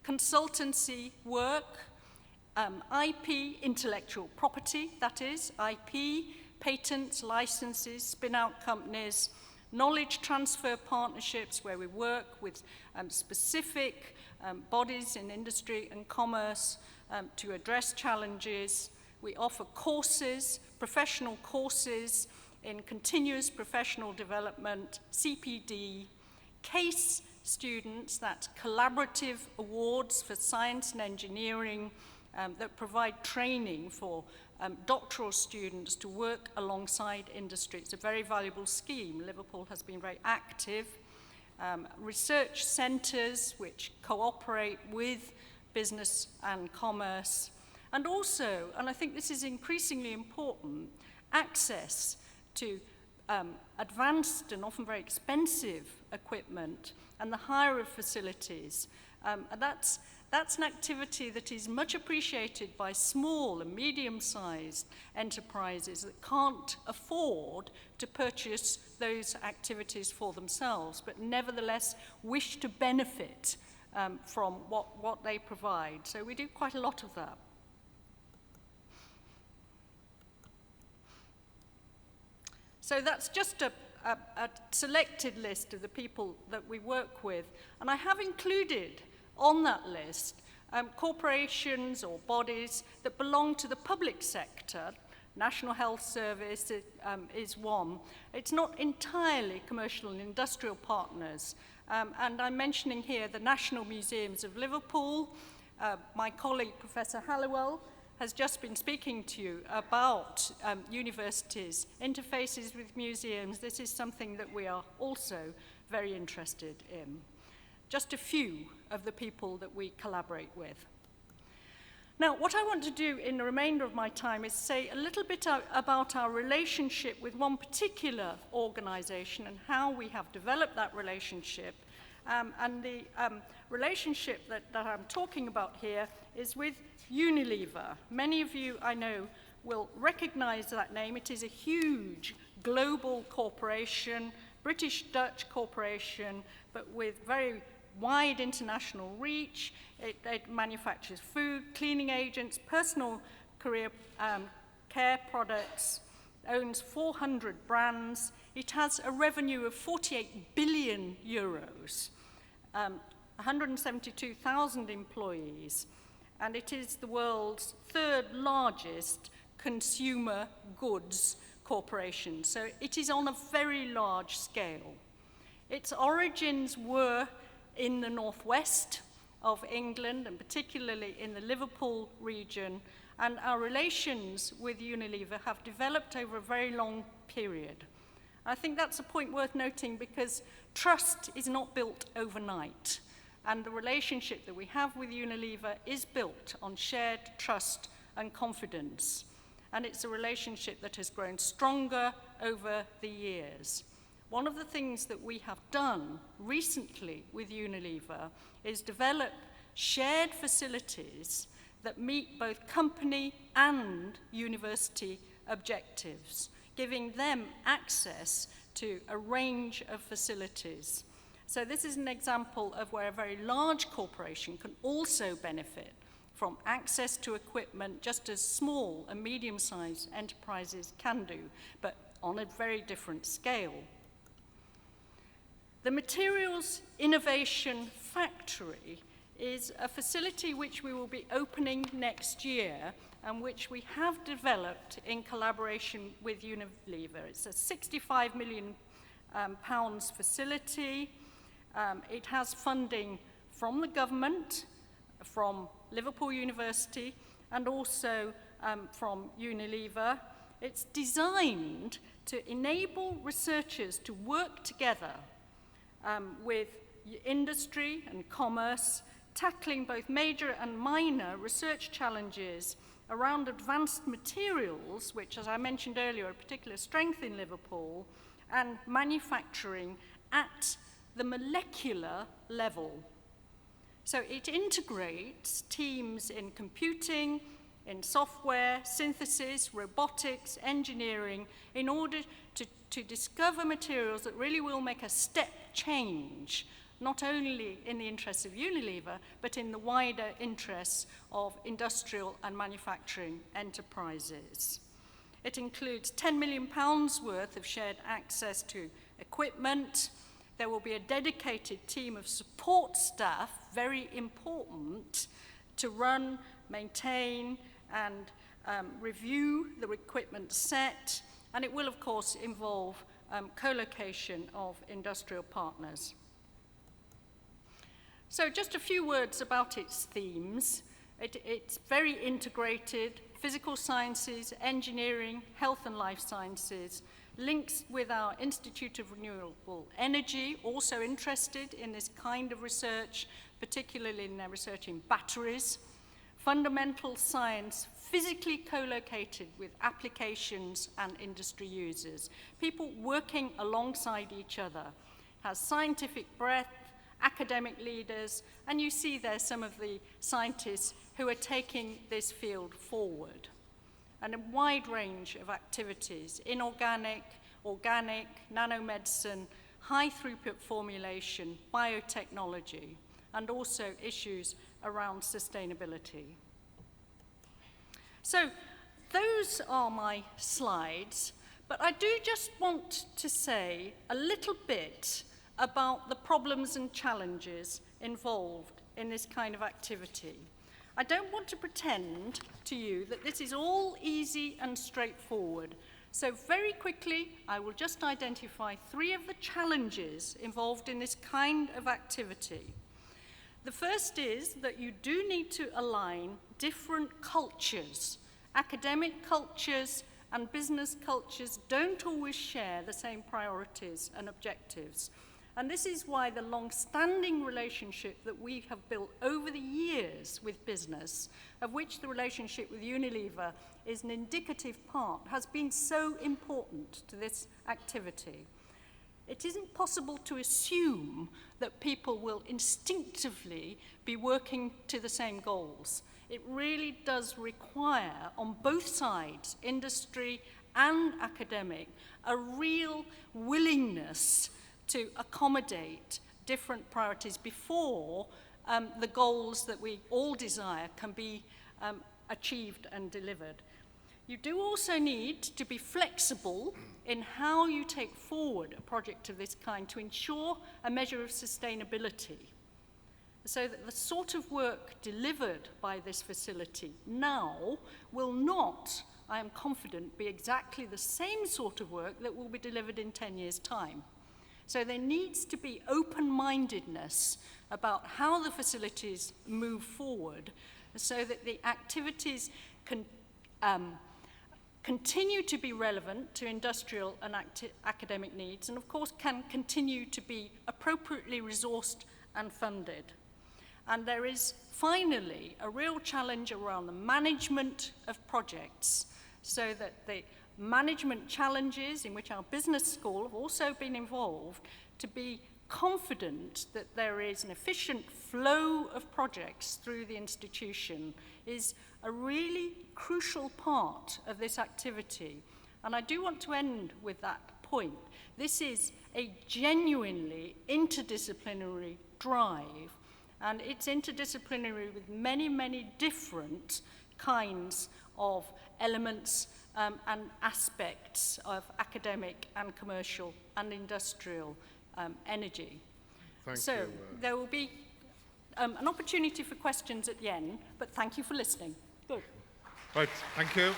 Consultancy work, IP, intellectual property, that is, IP, patents, licenses, spin-out companies, knowledge transfer partnerships where we work with specific bodies in industry and commerce to address challenges. We offer courses, professional courses in continuous professional development, CPD, case students, that's collaborative awards for science and engineering that provide training for doctoral students to work alongside industry. It's a very valuable scheme. Liverpool has been very active. Research centres which cooperate with business and commerce. And also, and I think this is increasingly important, access to advanced and often very expensive equipment and the hire of facilities. And that's an activity that is much appreciated by small and medium-sized enterprises that can't afford to purchase those activities for themselves, but nevertheless wish to benefit from what they provide. So we do quite a lot of that. So that's just a selected list of the people that we work with. And I have included on that list corporations or bodies that belong to the public sector. National Health Service is one. It's not entirely commercial and industrial partners. And I'm mentioning here the National Museums of Liverpool. My colleague, Professor Halliwell, has just been speaking to you about universities' interfaces with museums. This is something that we are also very interested in. Just a few of the people that we collaborate with. Now, what I want to do in the remainder of my time is say a little bit about our relationship with one particular organisation and how we have developed that relationship. And the relationship that I'm talking about here is with Unilever. Many of you, I know, will recognise that name. It is a huge global corporation, British-Dutch corporation, but with very wide international reach. It manufactures food, cleaning agents, personal care products, owns 400 brands. It has a revenue of 48 billion euros, 172,000 employees, and it is the world's third largest consumer goods corporation. So it is on a very large scale. Its origins were in the northwest of England, and particularly in the Liverpool region, and our relations with Unilever have developed over a very long period. I think that's a point worth noting because trust is not built overnight, and the relationship that we have with Unilever is built on shared trust and confidence, and it's a relationship that has grown stronger over the years. One of the things that we have done recently with Unilever is develop shared facilities that meet both company and university objectives, giving them access to a range of facilities. So this is an example of where a very large corporation can also benefit from access to equipment just as small and medium-sized enterprises can do, but on a very different scale. The Materials Innovation Factory is a facility which we will be opening next year and which we have developed in collaboration with Unilever. It's a £65 million facility. It has funding from the government, from Liverpool University, and also from Unilever. It's designed to enable researchers to work together with industry and commerce, tackling both major and minor research challenges around advanced materials, which, as I mentioned earlier, are a particular strength in Liverpool, and manufacturing at the molecular level. So it integrates teams in computing, in software, synthesis, robotics, engineering, in order to discover materials that really will make a step change, not only in the interests of Unilever, but in the wider interests of industrial and manufacturing enterprises. It includes £10 million worth of shared access to equipment. There will be a dedicated team of support staff, very important, to run, maintain, and review the equipment set, and it will, of course, involve co-location of industrial partners. So just a few words about its themes. It's very integrated: physical sciences, engineering, health and life sciences, links with our Institute of Renewable Energy, also interested in this kind of research, particularly in their research in batteries. Fundamental science, physically co-located with applications and industry users. People working alongside each other. Has scientific breadth, academic leaders, and you see there some of the scientists who are taking this field forward. And a wide range of activities: inorganic, organic, nanomedicine, high throughput formulation, biotechnology, and also issues around sustainability. So those are my slides, but I do just want to say a little bit about the problems and challenges involved in this kind of activity. I don't want to pretend to you that this is all easy and straightforward. So very quickly, I will just identify 3 of the challenges involved in this kind of activity. The first is that you do need to align different cultures. Academic cultures and business cultures don't always share the same priorities and objectives. And this is why the long-standing relationship that we have built over the years with business, of which the relationship with Unilever is an indicative part, has been so important to this activity. It isn't possible to assume that people will instinctively be working to the same goals. It really does require, on both sides, industry and academic, a real willingness to accommodate different priorities before the goals that we all desire can be achieved and delivered. You do also need to be flexible in how you take forward a project of this kind to ensure a measure of sustainability, so that the sort of work delivered by this facility now will not, I am confident, be exactly the same sort of work that will be delivered in 10 years' time. So there needs to be open-mindedness about how the facilities move forward so that the activities can continue to be relevant to industrial and academic needs, and of course can continue to be appropriately resourced and funded. And there is finally a real challenge around the management of projects, so that the management challenges in which our business school have also been involved, to be confident that there is an efficient flow of projects through the institution, is a really crucial part of this activity. And I do want to end with that point. This is a genuinely interdisciplinary drive, and it's interdisciplinary with many, many different kinds of elements and aspects of academic and commercial and industrial energy. Thank so you. There will be an opportunity for questions at the end, but thank you for listening. Good. Right, thank you.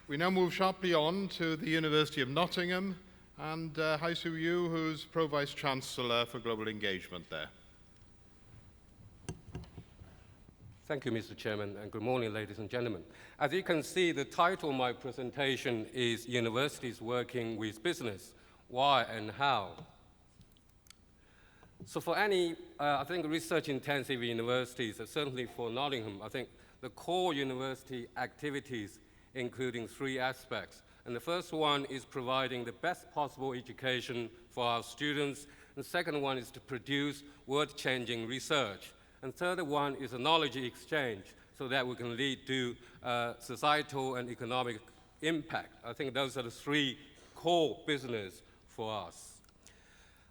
We now move sharply on to the University of Nottingham and Hai-Sui, who's Pro-Vice-Chancellor for Global Engagement there. Thank you, Mr. Chairman, and good morning, ladies and gentlemen. As you can see, the title of my presentation is Universities Working with Business, Why and How. So for any, I think, research-intensive universities, certainly for Nottingham, I think the core university activities including three aspects. And the first one is providing the best possible education for our students. And the second one is to produce world-changing research. And third one is a knowledge exchange so that we can lead to societal and economic impact. I think those are the three core business for us.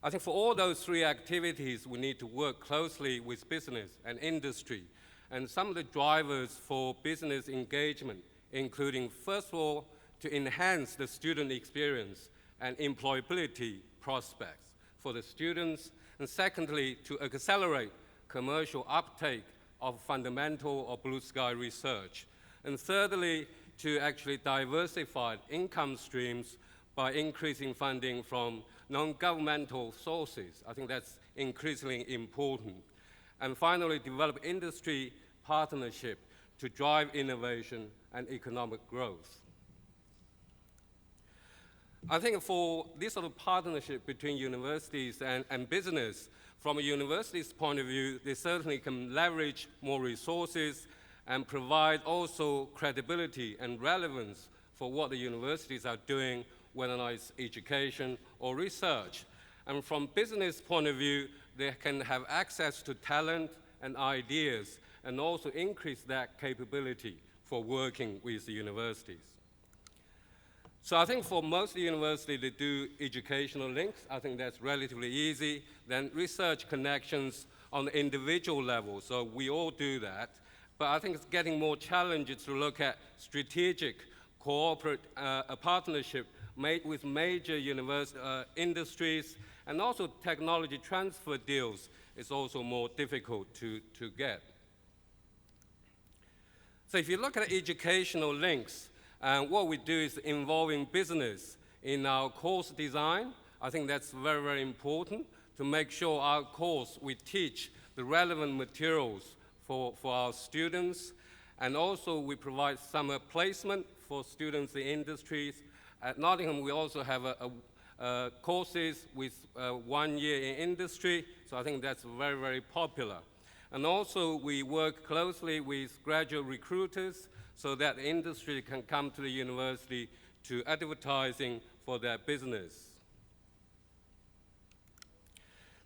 I think for all those three activities, we need to work closely with business and industry. And some of the drivers for business engagement, including, first of all, to enhance the student experience and employability prospects for the students, and secondly, to accelerate commercial uptake of fundamental or blue sky research, and thirdly, to actually diversify income streams by increasing funding from non-governmental sources. I think that's increasingly important. And finally, develop industry partnership to drive innovation and economic growth. I think for this sort of partnership between universities and business, from a university's point of view, they certainly can leverage more resources and provide also credibility and relevance for what the universities are doing, whether or not it's education or research. And from business point of view, they can have access to talent and ideas and also increase that capability for working with the universities. So I think for most universities, they do educational links. I think that's relatively easy. Then research connections on the individual level, so we all do that. But I think it's getting more challenging to look at strategic corporate partnership made with major industries, and also technology transfer deals is also more difficult to get. So if you look at educational links, what we do is involving business in our course design. I think that's very, very important to make sure our course, we teach the relevant materials for our students. And also we provide summer placement for students in industries. At Nottingham, we also have courses with 1 year in industry. So I think that's very, very popular. And also we work closely with graduate recruiters so that the industry can come to the university to advertising for their business.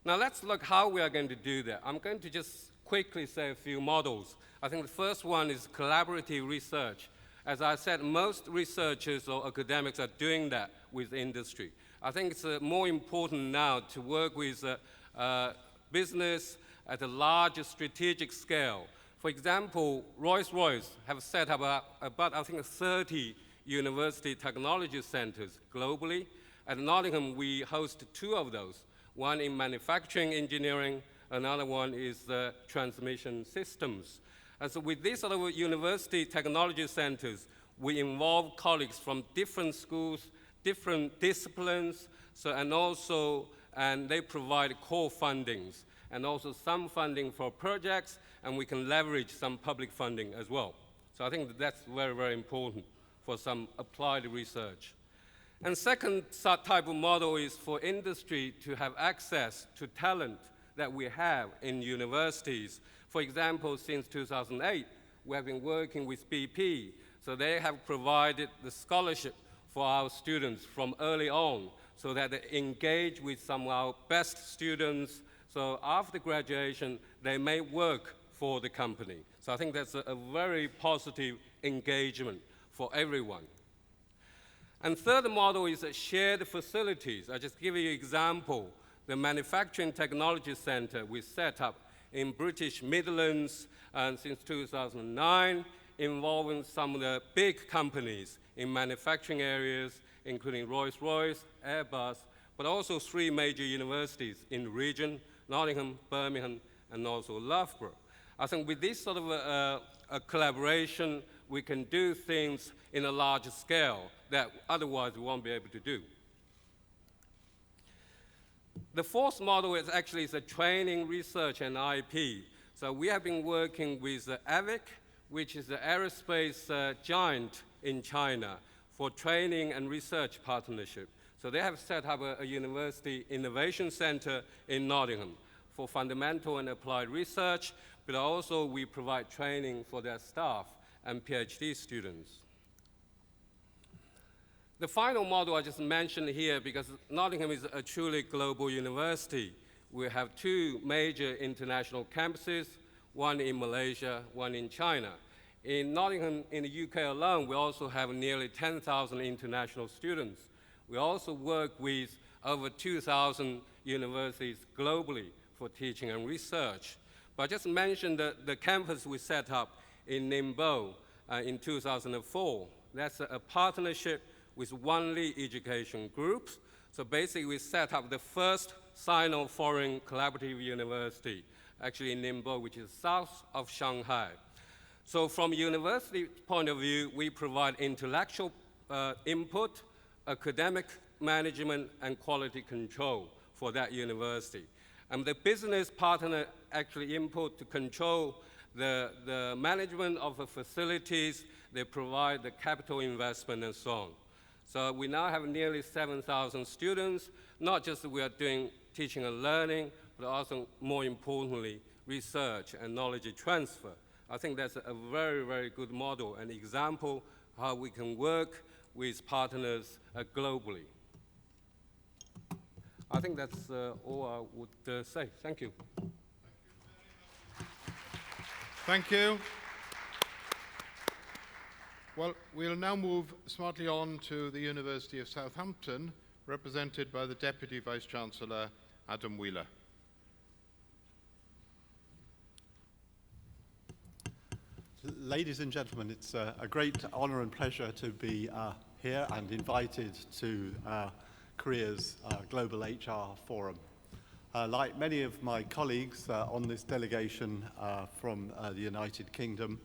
Now let's look how we are going to do that. I'm going to just quickly say a few models. I think the first one is collaborative research. As I said, most researchers or academics are doing that with industry. I think it's more important now to work with business at a larger strategic scale. For example, Rolls-Royce have set up about I think 30 university technology centers globally. At Nottingham, we host 2 of those, one in manufacturing engineering, another one is transmission systems. And so with these sort of university technology centers, we involve colleagues from different schools, different disciplines, and they provide core fundings, and also some funding for projects, and we can leverage some public funding as well. So I think that's very, very important for some applied research. And second type of model is for industry to have access to talent that we have in universities. For example, since 2008, we have been working with BP. So they have provided the scholarship for our students from early on so that they engage with some of our best students. So after graduation, they may work for the company. So I think that's a very positive engagement for everyone. And third model is shared facilities. I just give you an example. The Manufacturing Technology Center we set up in British Midlands since 2009, involving some of the big companies in manufacturing areas, including Rolls-Royce, Airbus, but also 3 major universities in the region, Nottingham, Birmingham, and also Loughborough. I think with this sort of a collaboration, we can do things in a larger scale that otherwise we won't be able to do. The fourth model is actually training, research, and IP. So we have been working with AVIC, which is the aerospace giant in China, for training and research partnership. So they have set up a university innovation center in Nottingham for fundamental and applied research, but also we provide training for their staff and PhD students. The final model I just mentioned here, because Nottingham is a truly global university. We have two major international campuses, one in Malaysia, one in China. In Nottingham, in the UK alone, we also have nearly 10,000 international students. We also work with over 2,000 universities globally for teaching and research. But I just mentioned the campus we set up in Ningbo in 2004. That's a partnership with Wanli Education Group. So basically, we set up the first Sino-Foreign Collaborative University, actually in Ningbo, which is south of Shanghai. So from university point of view, we provide intellectual input, academic management, and quality control for that university. And the business partner actually input to control the management of the facilities, they provide the capital investment and so on. So we now have nearly 7,000 students, not just we are doing teaching and learning, but also more importantly, research and knowledge transfer. I think that's a very, very good model, an example how we can work with partners globally. I think that's all I would say. Thank you. Thank you. Well, we'll now move smartly on to the University of Southampton, represented by the Deputy Vice-Chancellor, Adam Wheeler. Ladies and gentlemen, it's a great honour and pleasure to be here and invited to Korea's Global HR Forum. Like many of my colleagues on this delegation from the United Kingdom,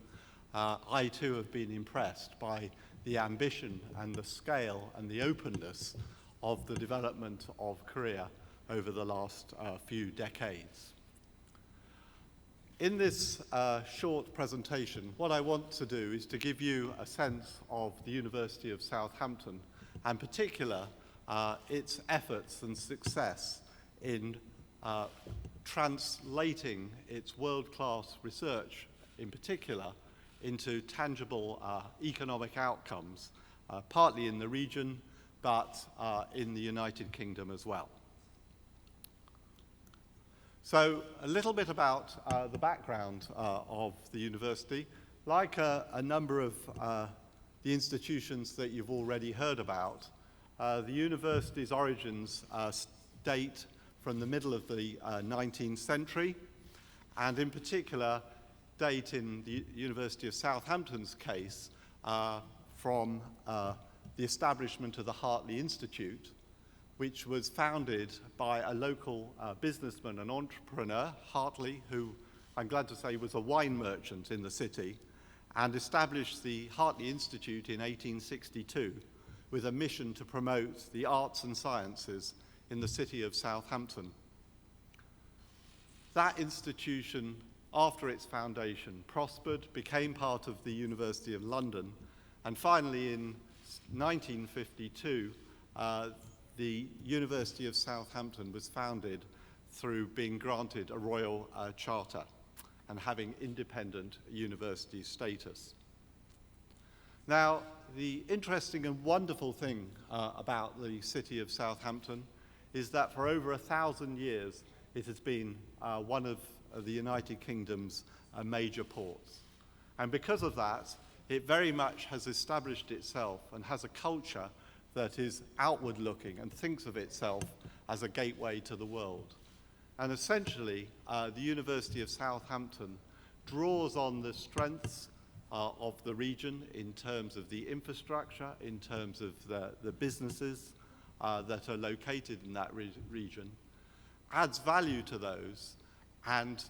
I too have been impressed by the ambition and the scale and the openness of the development of Korea over the last few decades. In this short presentation, what I want to do is to give you a sense of the University of Southampton, and in particular, its efforts and success in translating its world-class research, in particular, into tangible economic outcomes, partly in the region, but in the United Kingdom as well. So a little bit about the background of the university. Like a number of the institutions that you've already heard about, the university's origins date from the middle of the 19th century, and in particular date in the University of Southampton's case from the establishment of the Hartley Institute, which was founded by a local businessman and entrepreneur, Hartley, who I'm glad to say was a wine merchant in the city, and established the Hartley Institute in 1862 with a mission to promote the arts and sciences in the city of Southampton. That institution, after its foundation, prospered, became part of the University of London, and finally in 1952, the University of Southampton was founded through being granted a royal charter and having independent university status. Now, the interesting and wonderful thing about the city of Southampton is that for over 1,000 years, it has been one of the United Kingdom's major ports. And because of that, it very much has established itself and has a culture that is outward-looking and thinks of itself as a gateway to the world. And essentially, the University of Southampton draws on the strengths of the region in terms of the infrastructure, in terms of the businesses that are located in that region, adds value to those, and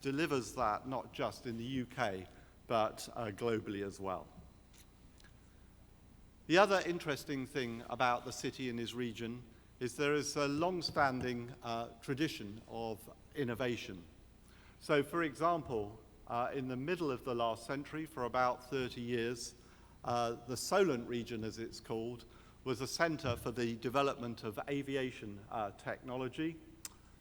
delivers that not just in the UK, but globally as well. The other interesting thing about the city and its region is there is a long-standing tradition of innovation. So, for example, in the middle of the last century, for about 30 years, the Solent region, as it's called, was a centre for the development of aviation technology,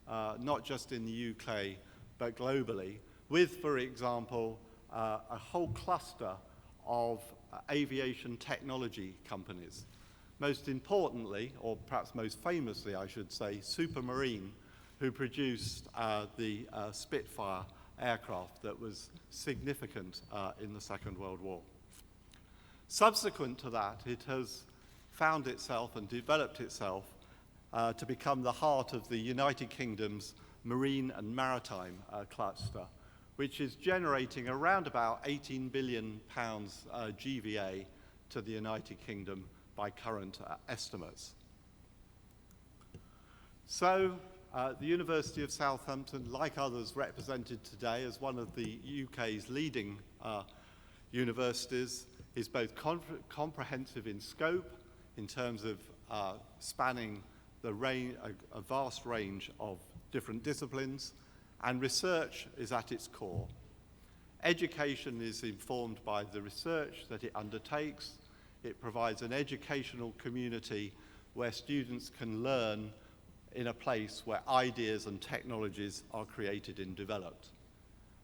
not just in the UK, but globally, with, for example, a whole cluster of aviation technology companies. Most importantly, or perhaps most famously, I should say, Supermarine, who produced the Spitfire aircraft that was significant in the Second World War. Subsequent to that, it has found itself and developed itself to become the heart of the United Kingdom's marine and maritime cluster, which is generating around about £18 billion GVA to the United Kingdom by current estimates. So, the University of Southampton, like others represented today as one of the UK's leading universities, is both comprehensive in scope, in terms of spanning a vast range of different disciplines, and research is at its core. Education is informed by the research that it undertakes. It provides an educational community where students can learn in a place where ideas and technologies are created and developed.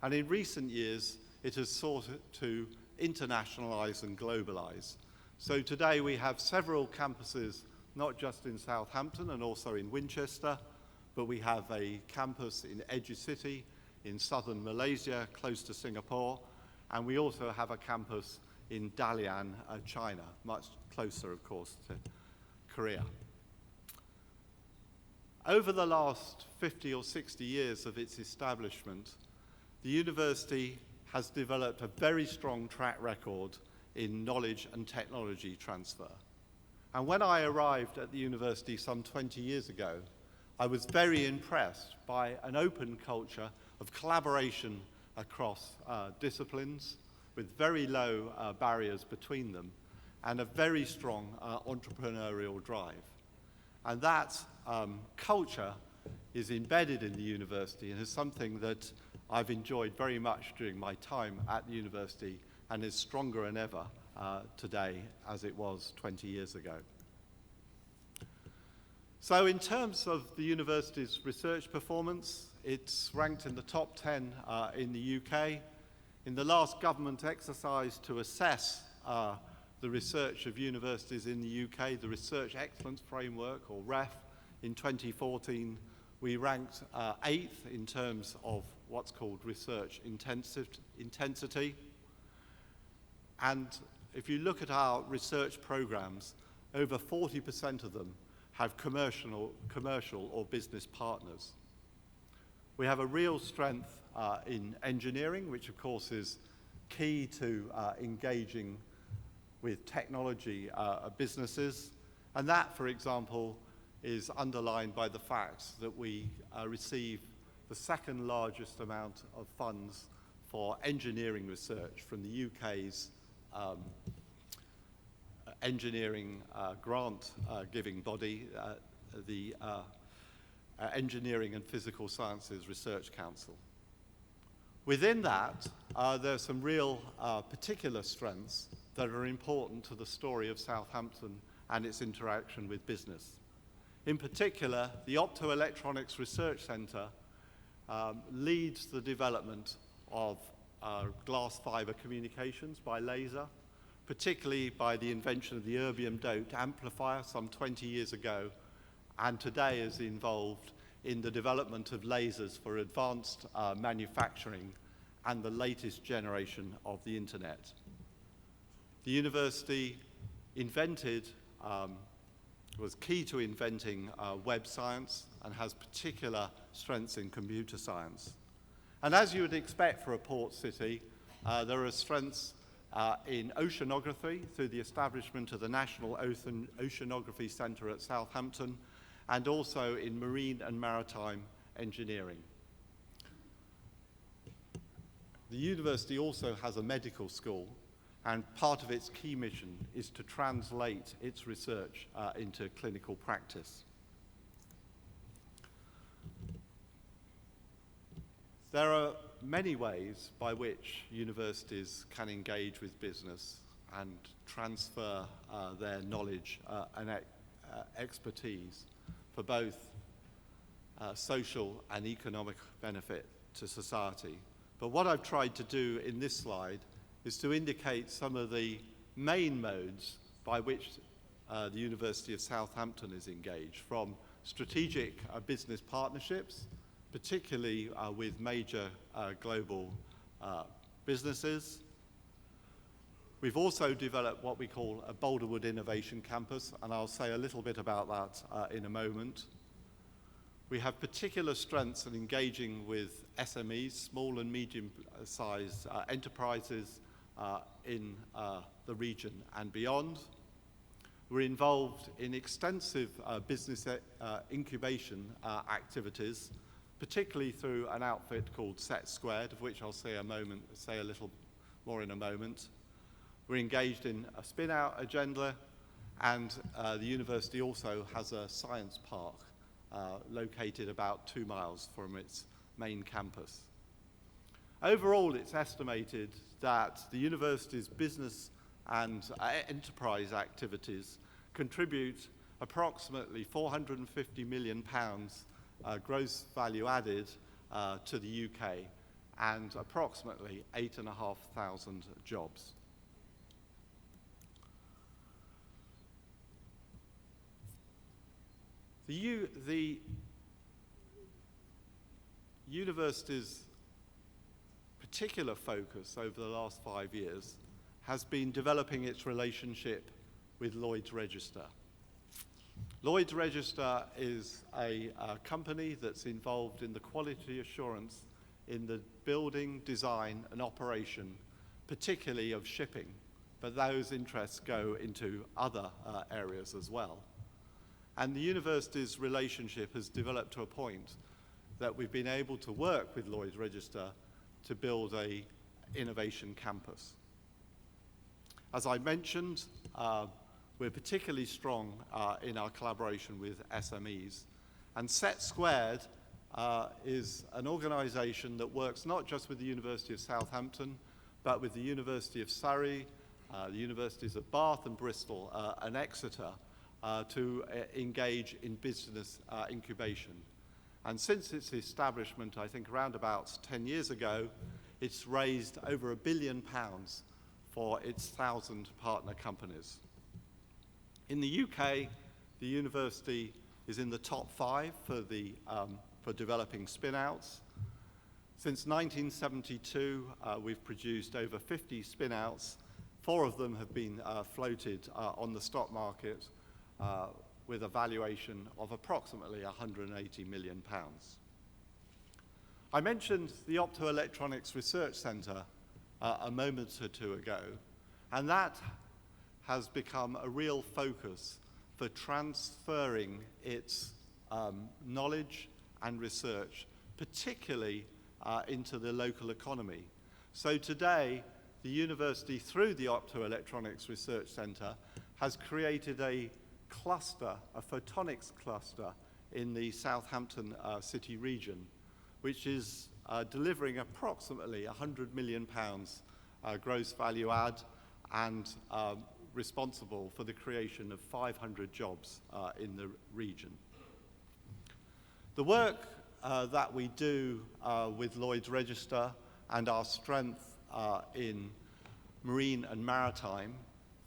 And in recent years, it has sought to internationalize and globalize. So today we have several campuses, not just in Southampton and also in Winchester, but we have a campus in EduCity in southern Malaysia, close to Singapore, and we also have a campus in Dalian, China, much closer, of course, to Korea. Over the last 50 or 60 years of its establishment, the university has developed a very strong track record in knowledge and technology transfer. And when I arrived at the university some 20 years ago, I was very impressed by an open culture of collaboration across disciplines, with very low barriers between them, and a very strong entrepreneurial drive. And that culture is embedded in the university and is something that I've enjoyed very much during my time at the university, and is stronger than ever today as it was 20 years ago. So in terms of the university's research performance, it's ranked in the top 10 in the UK. In the last government exercise to assess the research of universities in the UK, the Research Excellence Framework, or REF, in 2014, we ranked 8th in terms of what's called research intensity. And if you look at our research programs, over 40% of them have commercial or business partners. We have a real strength in engineering, which of course is key to engaging with technology businesses. And that, for example, is underlined by the fact that we receive the second largest amount of funds for engineering research from the UK's engineering grant giving body, the Engineering and Physical Sciences Research Council. Within that, there are some real particular strengths that are important to the story of Southampton and its interaction with business. In particular, the Optoelectronics Research Centre leads the development of glass fibre communications by laser, particularly by the invention of the erbium doped amplifier some 20 years ago, and today is involved in the development of lasers for advanced manufacturing and the latest generation of the internet. The university was key to inventing web science and has particular strengths in computer science. And as you would expect for a port city, there are strengths in oceanography through the establishment of the National Oceanography Centre at Southampton, and also in marine and maritime engineering. The university also has a medical school, and part of its key mission is to translate its research into clinical practice. There are many ways by which universities can engage with business and transfer their knowledge and expertise for both social and economic benefit to society. But what I've tried to do in this slide is to indicate some of the main modes by which the University of Southampton is engaged, from strategic business partnerships, particularly with major global businesses. We've also developed what we call a Boulderwood Innovation Campus, and I'll say a little bit about that in a moment. We have particular strengths in engaging with SMEs, small and medium-sized enterprises in the region and beyond. We're involved in extensive business incubation activities, particularly through an outfit called Set Squared, of which I'll say a little more in a moment. We're engaged in a spin-out agenda, and the university also has a science park located about 2 miles from its main campus. Overall, it's estimated that the university's business and enterprise activities contribute approximately £450 million gross value added to the UK and approximately 8,500 jobs. The university's particular focus over the last 5 years has been developing its relationship with Lloyd's Register. Lloyd's Register is a company that's involved in the quality assurance in the building, design and operation, particularly of shipping, but those interests go into other areas as well. And the university's relationship has developed to a point that we've been able to work with Lloyd's Register to build an innovation campus. As I mentioned, we're particularly strong in our collaboration with SMEs. And Set Squared is an organization that works not just with the University of Southampton, but with the University of Surrey, the universities of Bath and Bristol and Exeter, to engage in business incubation. And since its establishment, I think around about 10 years ago, it's raised over £1 billion for its 1,000 partner companies. In the UK, the university is in the top 5 for developing spin-outs. Since 1972, we've produced over 50 spin-outs. 4 of them have been floated on the stock market with a valuation of approximately £180 million. I mentioned the Optoelectronics Research Centre a moment or two ago, and that has become a real focus for transferring its knowledge and research, particularly into the local economy. So today, the university, through the Optoelectronics Research Centre, has created a cluster, a photonics cluster in the Southampton city region, which is delivering approximately £100 million gross value add and responsible for the creation of 500 jobs in the region. The work that we do with Lloyd's Register and our strength in marine and maritime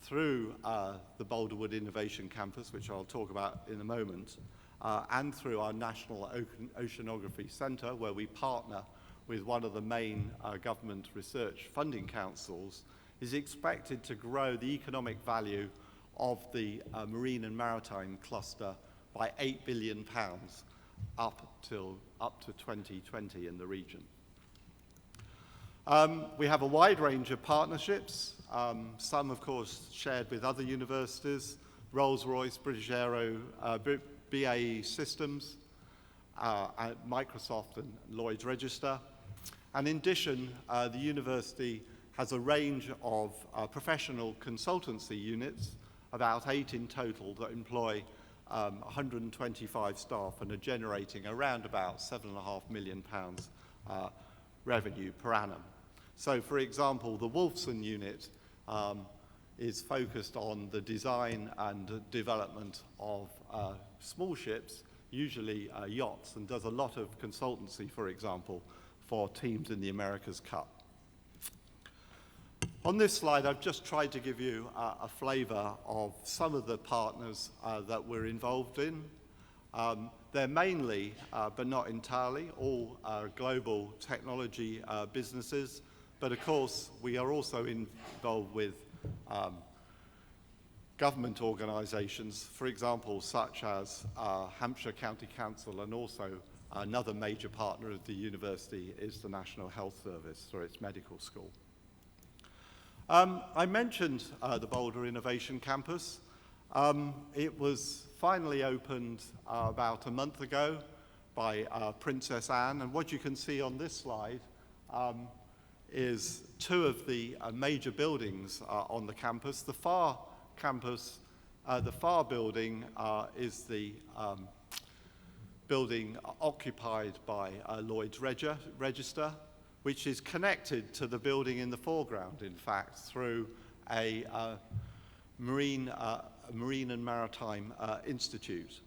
through the Boulderwood Innovation Campus, which I'll talk about in a moment, and through our National Oceanography Centre, where we partner with one of the main government research funding councils, is expected to grow the economic value of the marine and maritime cluster by £8 billion up to 2020 in the region. We have a wide range of partnerships, some of course shared with other universities, Rolls-Royce, British Aero, BAE Systems, Microsoft and Lloyd's Register. And in addition, the university has a range of professional consultancy units, about 8 in total, that employ 125 staff and are generating around about £7.5 million revenue per annum. So, for example, the Wolfson unit is focused on the design and development of small ships, usually yachts, and does a lot of consultancy, for example, for teams in the America's Cup. On this slide, I've just tried to give you a flavour of some of the partners that we're involved in. They're mainly, but not entirely, all global technology businesses. But of course, we are also involved with government organisations, for example, such as Hampshire County Council, and also another major partner of the university is the National Health Service or its medical school. I mentioned the Boulder Innovation Campus. It was finally opened about a month ago by Princess Anne, and what you can see on this slide is two of the major buildings on the campus. The far campus, the far building is the building occupied by Lloyd's Register, which is connected to the building in the foreground, in fact, through a marine and maritime institute.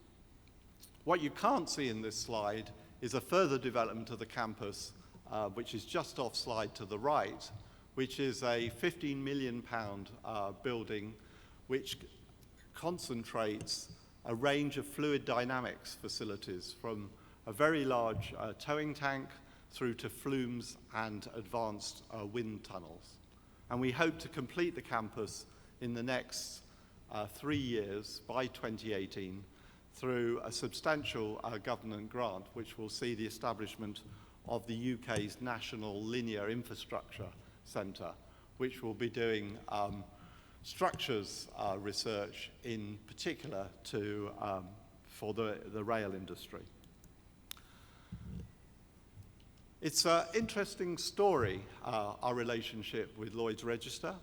What you can't see in this slide is a further development of the campus, which is just off slide to the right, which is a £15 million building which concentrates a range of fluid dynamics facilities from a very large towing tank through to flumes and advanced wind tunnels. And we hope to complete the campus in the next 3 years, by 2018, through a substantial government grant, which will see the establishment of the UK's National Linear Infrastructure Centre, which will be doing structures research in particular for the rail industry. It's an interesting story, our relationship with Lloyd's Register,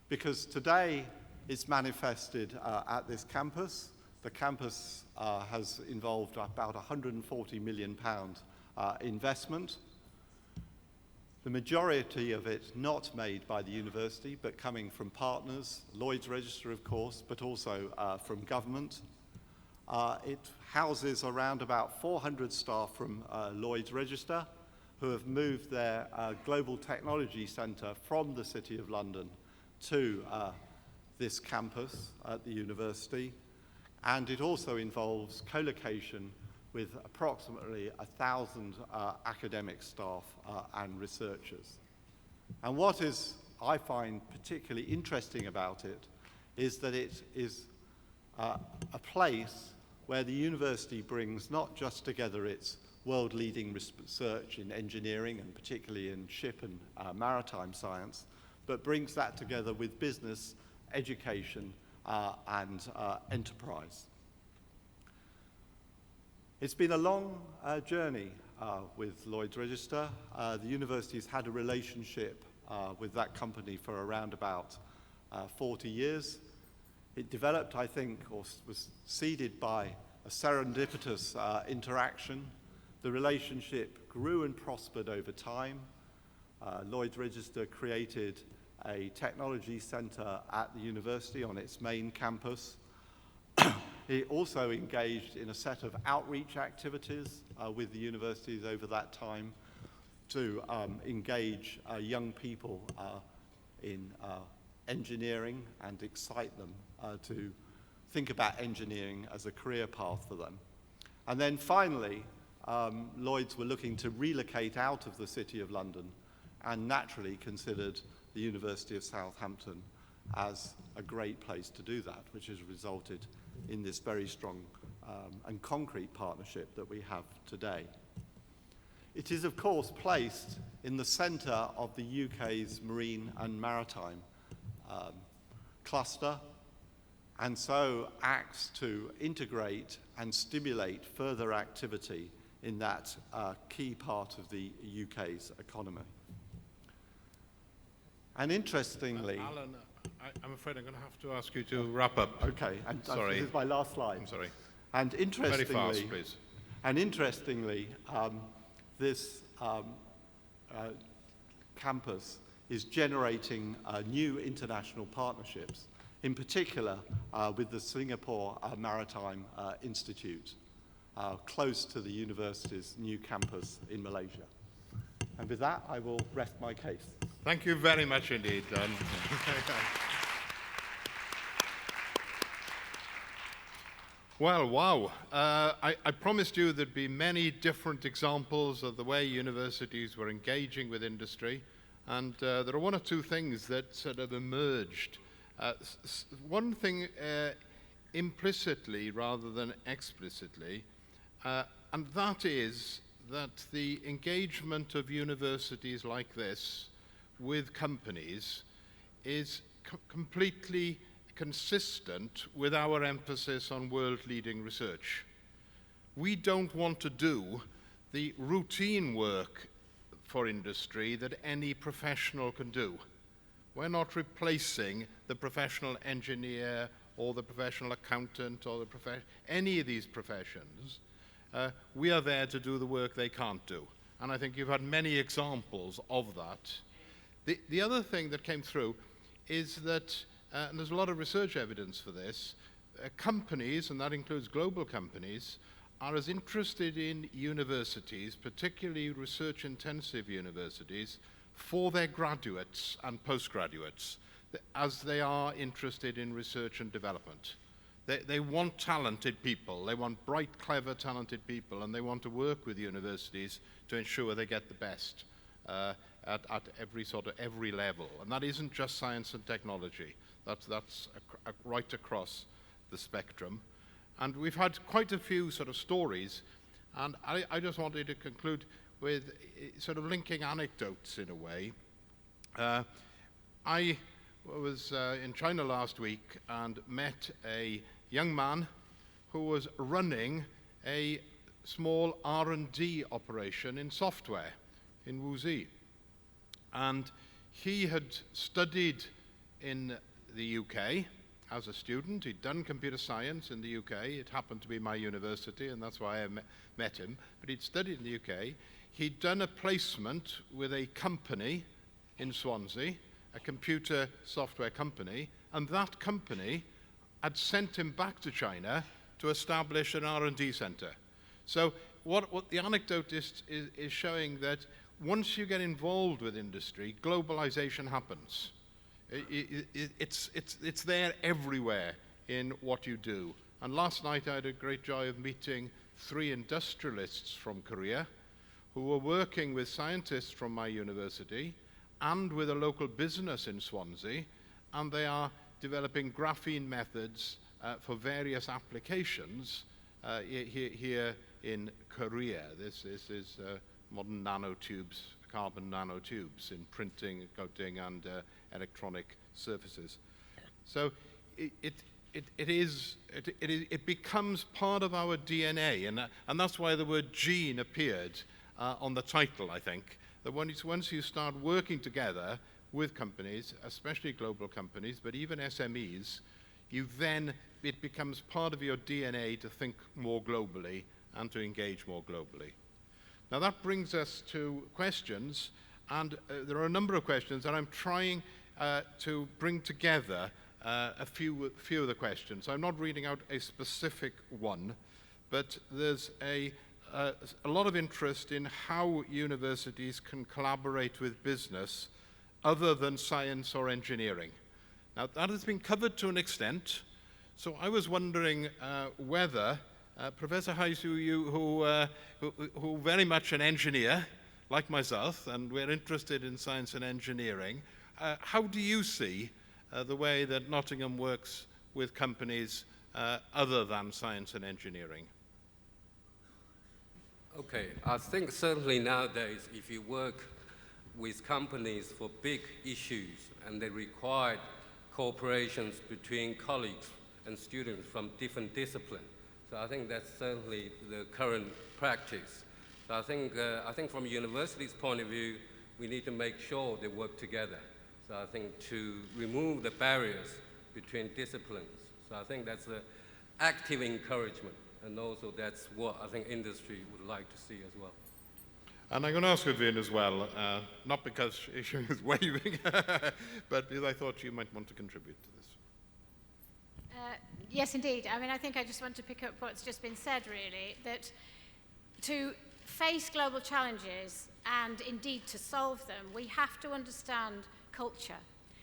because today it's manifested at this campus. The campus has involved about £140 million investment. The majority of it not made by the university, but coming from partners, Lloyd's Register, of course, but also from government. It houses around about 400 staff from Lloyd's Register, who have moved their Global Technology Centre from the City of London to this campus at the university. And it also involves co-location with approximately 1,000 academic staff and researchers. And what I find particularly interesting about it is that it is a place where the university brings not just together its world-leading research in engineering, and particularly in ship and maritime science, but brings that together with business, education, and enterprise. It's been a long journey with Lloyd's Register. The university's had a relationship with that company for around about 40 years. It developed, I think, or was seeded by a serendipitous interaction. The relationship grew and prospered over time. Lloyd's Register created a technology centre at the university on its main campus. It also engaged in a set of outreach activities with the universities over that time to engage young people in engineering and excite them to think about engineering as a career path for them. And then finally, Lloyd's were looking to relocate out of the City of London and naturally considered the University of Southampton as a great place to do that, which has resulted in this very strong and concrete partnership that we have today. It is, of course, placed in the centre of the UK's marine and maritime cluster, and so acts to integrate and stimulate further activity in that key part of the UK's economy. And interestingly... Alan, I'm afraid I'm going to have to ask you to wrap up. Okay, and sorry. This is my last slide. I'm sorry. And interestingly, Very fast, please. And interestingly, this campus is generating new international partnerships, in particular with the Singapore Maritime Institute, close to the university's new campus in Malaysia. And with that, I will rest my case. Thank you very much indeed, Don. Well, wow. I promised you there'd be many different examples of the way universities were engaging with industry, and there are one or two things that sort of emerged. One thing implicitly rather than explicitly, and that is that the engagement of universities like this with companies is completely consistent with our emphasis on world-leading research. We don't want to do the routine work for industry that any professional can do. We're not replacing the professional engineer or the professional accountant or any of these professions. We are there to do the work they can't do. And I think you've had many examples of that. The other thing that came through is that, and there's a lot of research evidence for this, companies, and that includes global companies, are as interested in universities, particularly research-intensive universities, for their graduates and postgraduates, as they are interested in research and development. They want talented people, they want bright, clever, talented people, and they want to work with universities to ensure they get the best at every level. And that isn't just science and technology. That's right across the spectrum. And we've had quite a few sort of stories, and I just wanted to conclude with sort of linking anecdotes in a way. I was in China last week and met a young man who was running a small R&D operation in software in Wuxi. And he had studied in the UK as a student. He'd done computer science in the UK. It happened to be my university, and that's why I met him. But he'd studied in the UK. He'd done a placement with a company in Swansea, a computer software company, and that company had sent him back to China to establish an R&D center. So what the anecdote is showing that once you get involved with industry, globalization happens. It's there everywhere in what you do. And last night I had a great joy of meeting 3 industrialists from Korea who were working with scientists from my university and with a local business in Swansea, and they are developing graphene methods for various applications here in Korea. This is modern nanotubes, carbon nanotubes in printing, coating, and electronic surfaces. So it becomes part of our DNA, and that's why the word gene appeared on the title, I think. That once you start working together with companies, especially global companies, but even SMEs, it becomes part of your DNA to think more globally and to engage more globally. Now that brings us to questions, and there are a number of questions, and I'm trying to bring together a few of the questions. I'm not reading out a specific one, but there's a lot of interest in how universities can collaborate with business other than science or engineering. Now that has been covered to an extent, so I was wondering whether Professor Hai-Sui, who very much an engineer like myself, and we're interested in science and engineering, how do you see the way that Nottingham works with companies other than science and engineering? Okay, I think certainly nowadays, if you work with companies for big issues and they require cooperations between colleagues and students from different disciplines, so I think that's certainly the current practice. So I think from a university's point of view, we need to make sure they work together. So I think to remove the barriers between disciplines. So I think that's an active encouragement. And also that's what I think industry would like to see as well. And I'm going to ask Vivien as well, not because she was waving, but because I thought she might want to contribute to this. Yes, indeed. I mean, I think I just want to pick up what's just been said, really, that to face global challenges and indeed to solve them, we have to understand culture.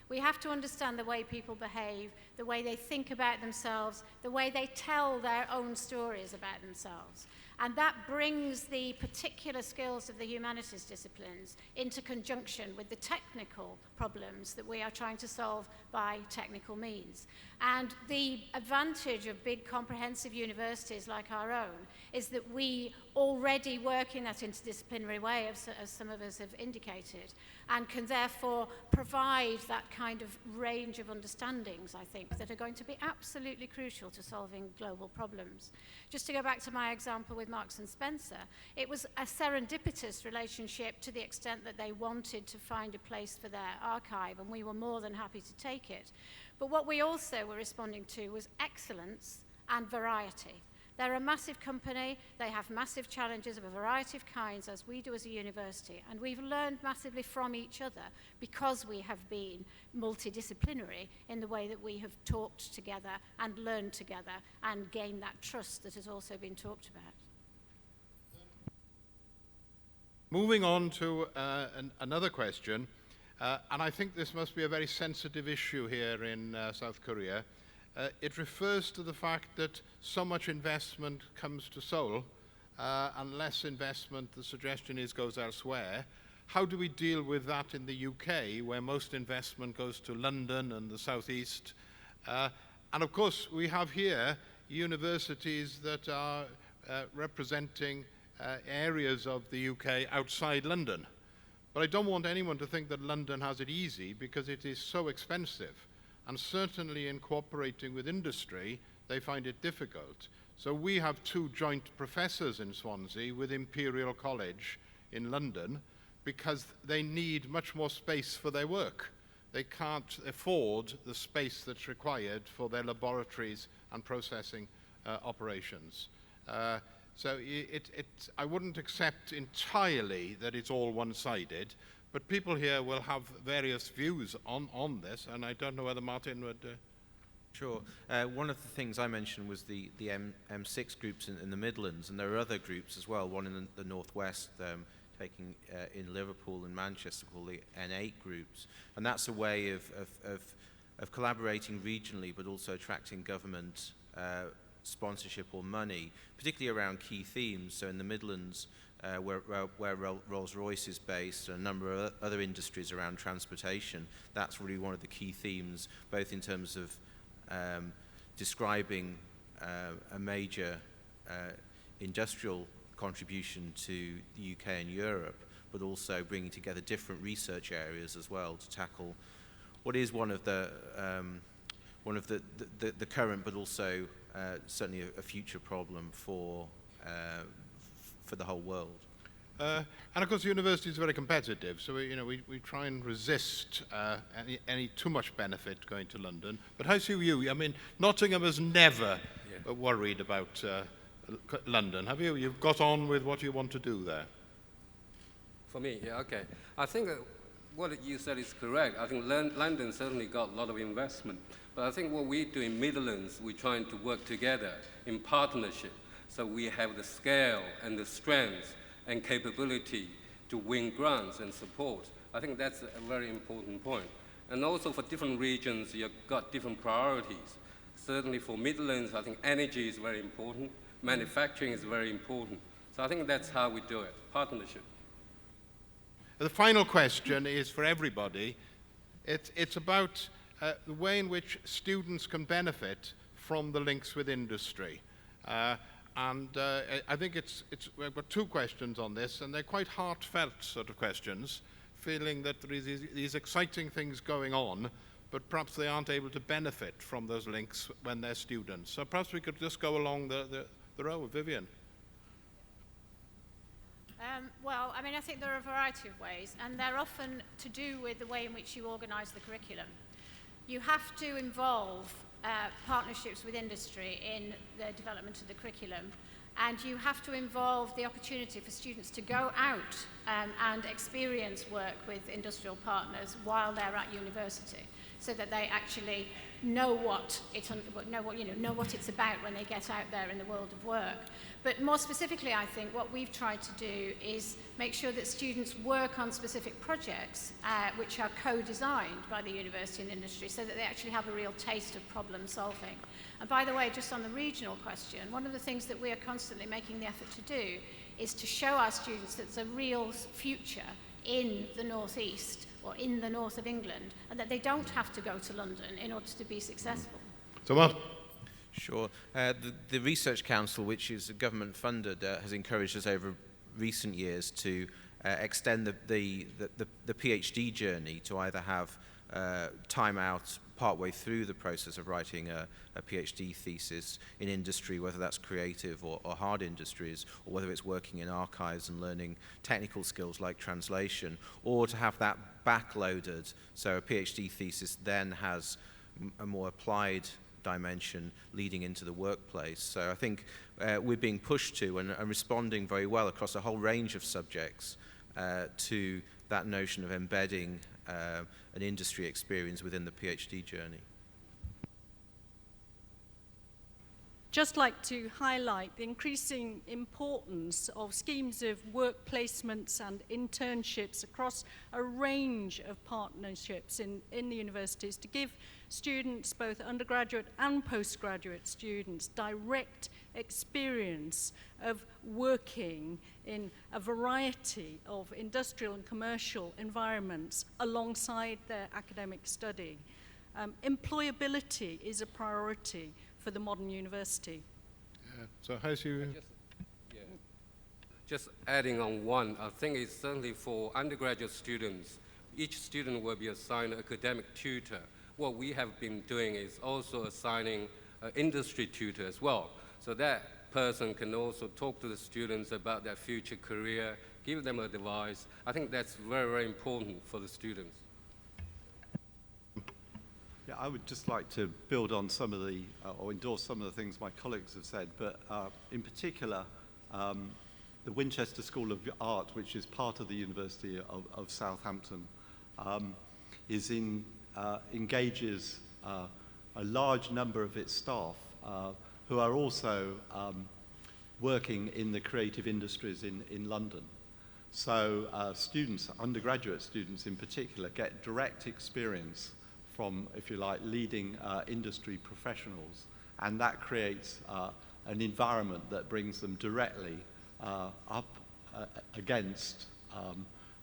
We have to understand the way people behave, the way they think about themselves, the way they tell their own stories about themselves. And that brings the particular skills of the humanities disciplines into conjunction with the technical problems that we are trying to solve by technical means. And the advantage of big comprehensive universities like our own is that we already work in that interdisciplinary way, as some of us have indicated, and can therefore provide that kind of range of understandings, I think, that are going to be absolutely crucial to solving global problems. Just to go back to my example with Marks and Spencer, it was a serendipitous relationship to the extent that they wanted to find a place for their archive, and we were more than happy to take it. But what we also were responding to was excellence and variety. They're a massive company, they have massive challenges of a variety of kinds, as we do as a university, and we've learned massively from each other because we have been multidisciplinary in the way that we have talked together and learned together and gained that trust that has also been talked about. Moving on to another question, and I think this must be a very sensitive issue here in South Korea. It refers to the fact that so much investment comes to Seoul and less investment, the suggestion is, goes elsewhere. How do we deal with that in the UK, where most investment goes to London and the southeast? And of course, we have here universities that are representing areas of the UK outside London. But I don't want anyone to think that London has it easy, because it is so expensive. And certainly in cooperating with industry, they find it difficult. So we have 2 joint professors in Swansea with Imperial College in London, because they need much more space for their work. They can't afford the space that's required for their laboratories and processing operations. So I wouldn't accept entirely that it's all one-sided, but people here will have various views on this, and I don't know whether Martin would... Sure. One of the things I mentioned was the M6 groups in the Midlands, and there are other groups as well, one in the Northwest, taking in Liverpool and Manchester, called the N8 groups. And that's a way of collaborating regionally, but also attracting government sponsorship or money, particularly around key themes. So in the Midlands, where Rolls-Royce is based, and a number of other industries around transportation, that's really one of the key themes, both in terms of describing a major industrial contribution to the UK and Europe, but also bringing together different research areas as well to tackle what is one of the current, but also certainly a future problem for the whole world. And of course, the university is very competitive, so we try and resist any too much benefit going to London. But how see you? I mean, Nottingham has never worried about London, have you? You've got on with what you want to do there. For me, yeah, okay. I think what you said is correct. I think London certainly got a lot of investment. But I think what we do in Midlands, we're trying to work together in partnership. So we have the scale and the strength and capability to win grants and support. I think that's a very important point. And also for different regions, you've got different priorities. Certainly for Midlands, I think energy is very important. Manufacturing is very important. So I think that's how we do it, partnership. The final question is for everybody. It's about the way in which students can benefit from the links with industry. And I think we've got 2 questions on this, and they're quite heartfelt sort of questions, feeling that there is these exciting things going on, but perhaps they aren't able to benefit from those links when they're students. So perhaps we could just go along the row. Vivien. Well, I mean, I think there are a variety of ways, and they're often to do with the way in which you organise the curriculum. You have to involve partnerships with industry in the development of the curriculum. And you have to involve the opportunity for students to go out and experience work with industrial partners while they're at university, so that they actually know what it's about when they get out there in the world of work. But more specifically, I think what we've tried to do is make sure that students work on specific projects which are co-designed by the university and industry, so that they actually have a real taste of problem solving. And by the way, just on the regional question, one of the things that we are constantly making the effort to do is to show our students that there's a real future in the northeast or in the north of England, and that they don't have to go to London in order to be successful. So what? Sure. The Research Council, which is government funded, has encouraged us over recent years to extend the PhD journey to either have time out partway through the process of writing a PhD thesis in industry, whether that's creative or hard industries, or whether it's working in archives and learning technical skills like translation, or to have that backloaded, so a PhD thesis then has a more applied dimension leading into the workplace. So I think we're being pushed to and responding very well across a whole range of subjects to that notion of embedding an industry experience within the PhD journey. Just like to highlight the increasing importance of schemes of work placements and internships across a range of partnerships in the universities to give students, both undergraduate and postgraduate students, direct experience of working in a variety of industrial and commercial environments alongside their academic study. Employability is a priority for the modern university. So Hai-Sui? Just adding on one, I think it's certainly for undergraduate students, each student will be assigned an academic tutor. What we have been doing is also assigning an industry tutor as well. So that person can also talk to the students about their future career, give them advice. I think that's very, very important for the students. Yeah, I would just like to build on some of the, or endorse some of the things my colleagues have said, but in particular, the Winchester School of Art, which is part of the University of Southampton, engages a large number of its staff who are also working in the creative industries in London. So students, undergraduate students in particular, get direct experience from, if you like, leading industry professionals, and that creates an environment that brings them directly up against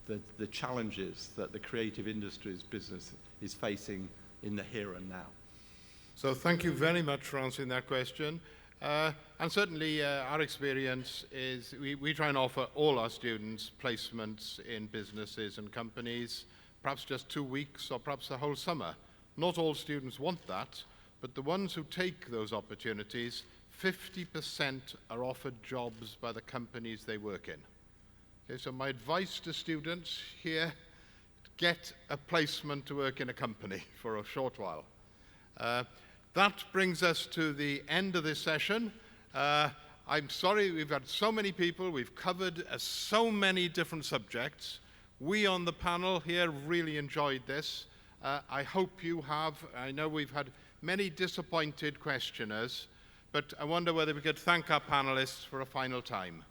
the challenges that the creative industries business is facing in the here and now. So thank you very much for answering that question. And certainly our experience is we try and offer all our students placements in businesses and companies, perhaps just 2 weeks or perhaps the whole summer. Not all students want that, but the ones who take those opportunities, 50% are offered jobs by the companies they work in. Okay, so my advice to students here, get a placement to work in a company for a short while. That brings us to the end of this session. I'm sorry we've had so many people, we've covered so many different subjects. We on the panel here really enjoyed this. I hope you have. I know we've had many disappointed questioners, but I wonder whether we could thank our panelists for a final time.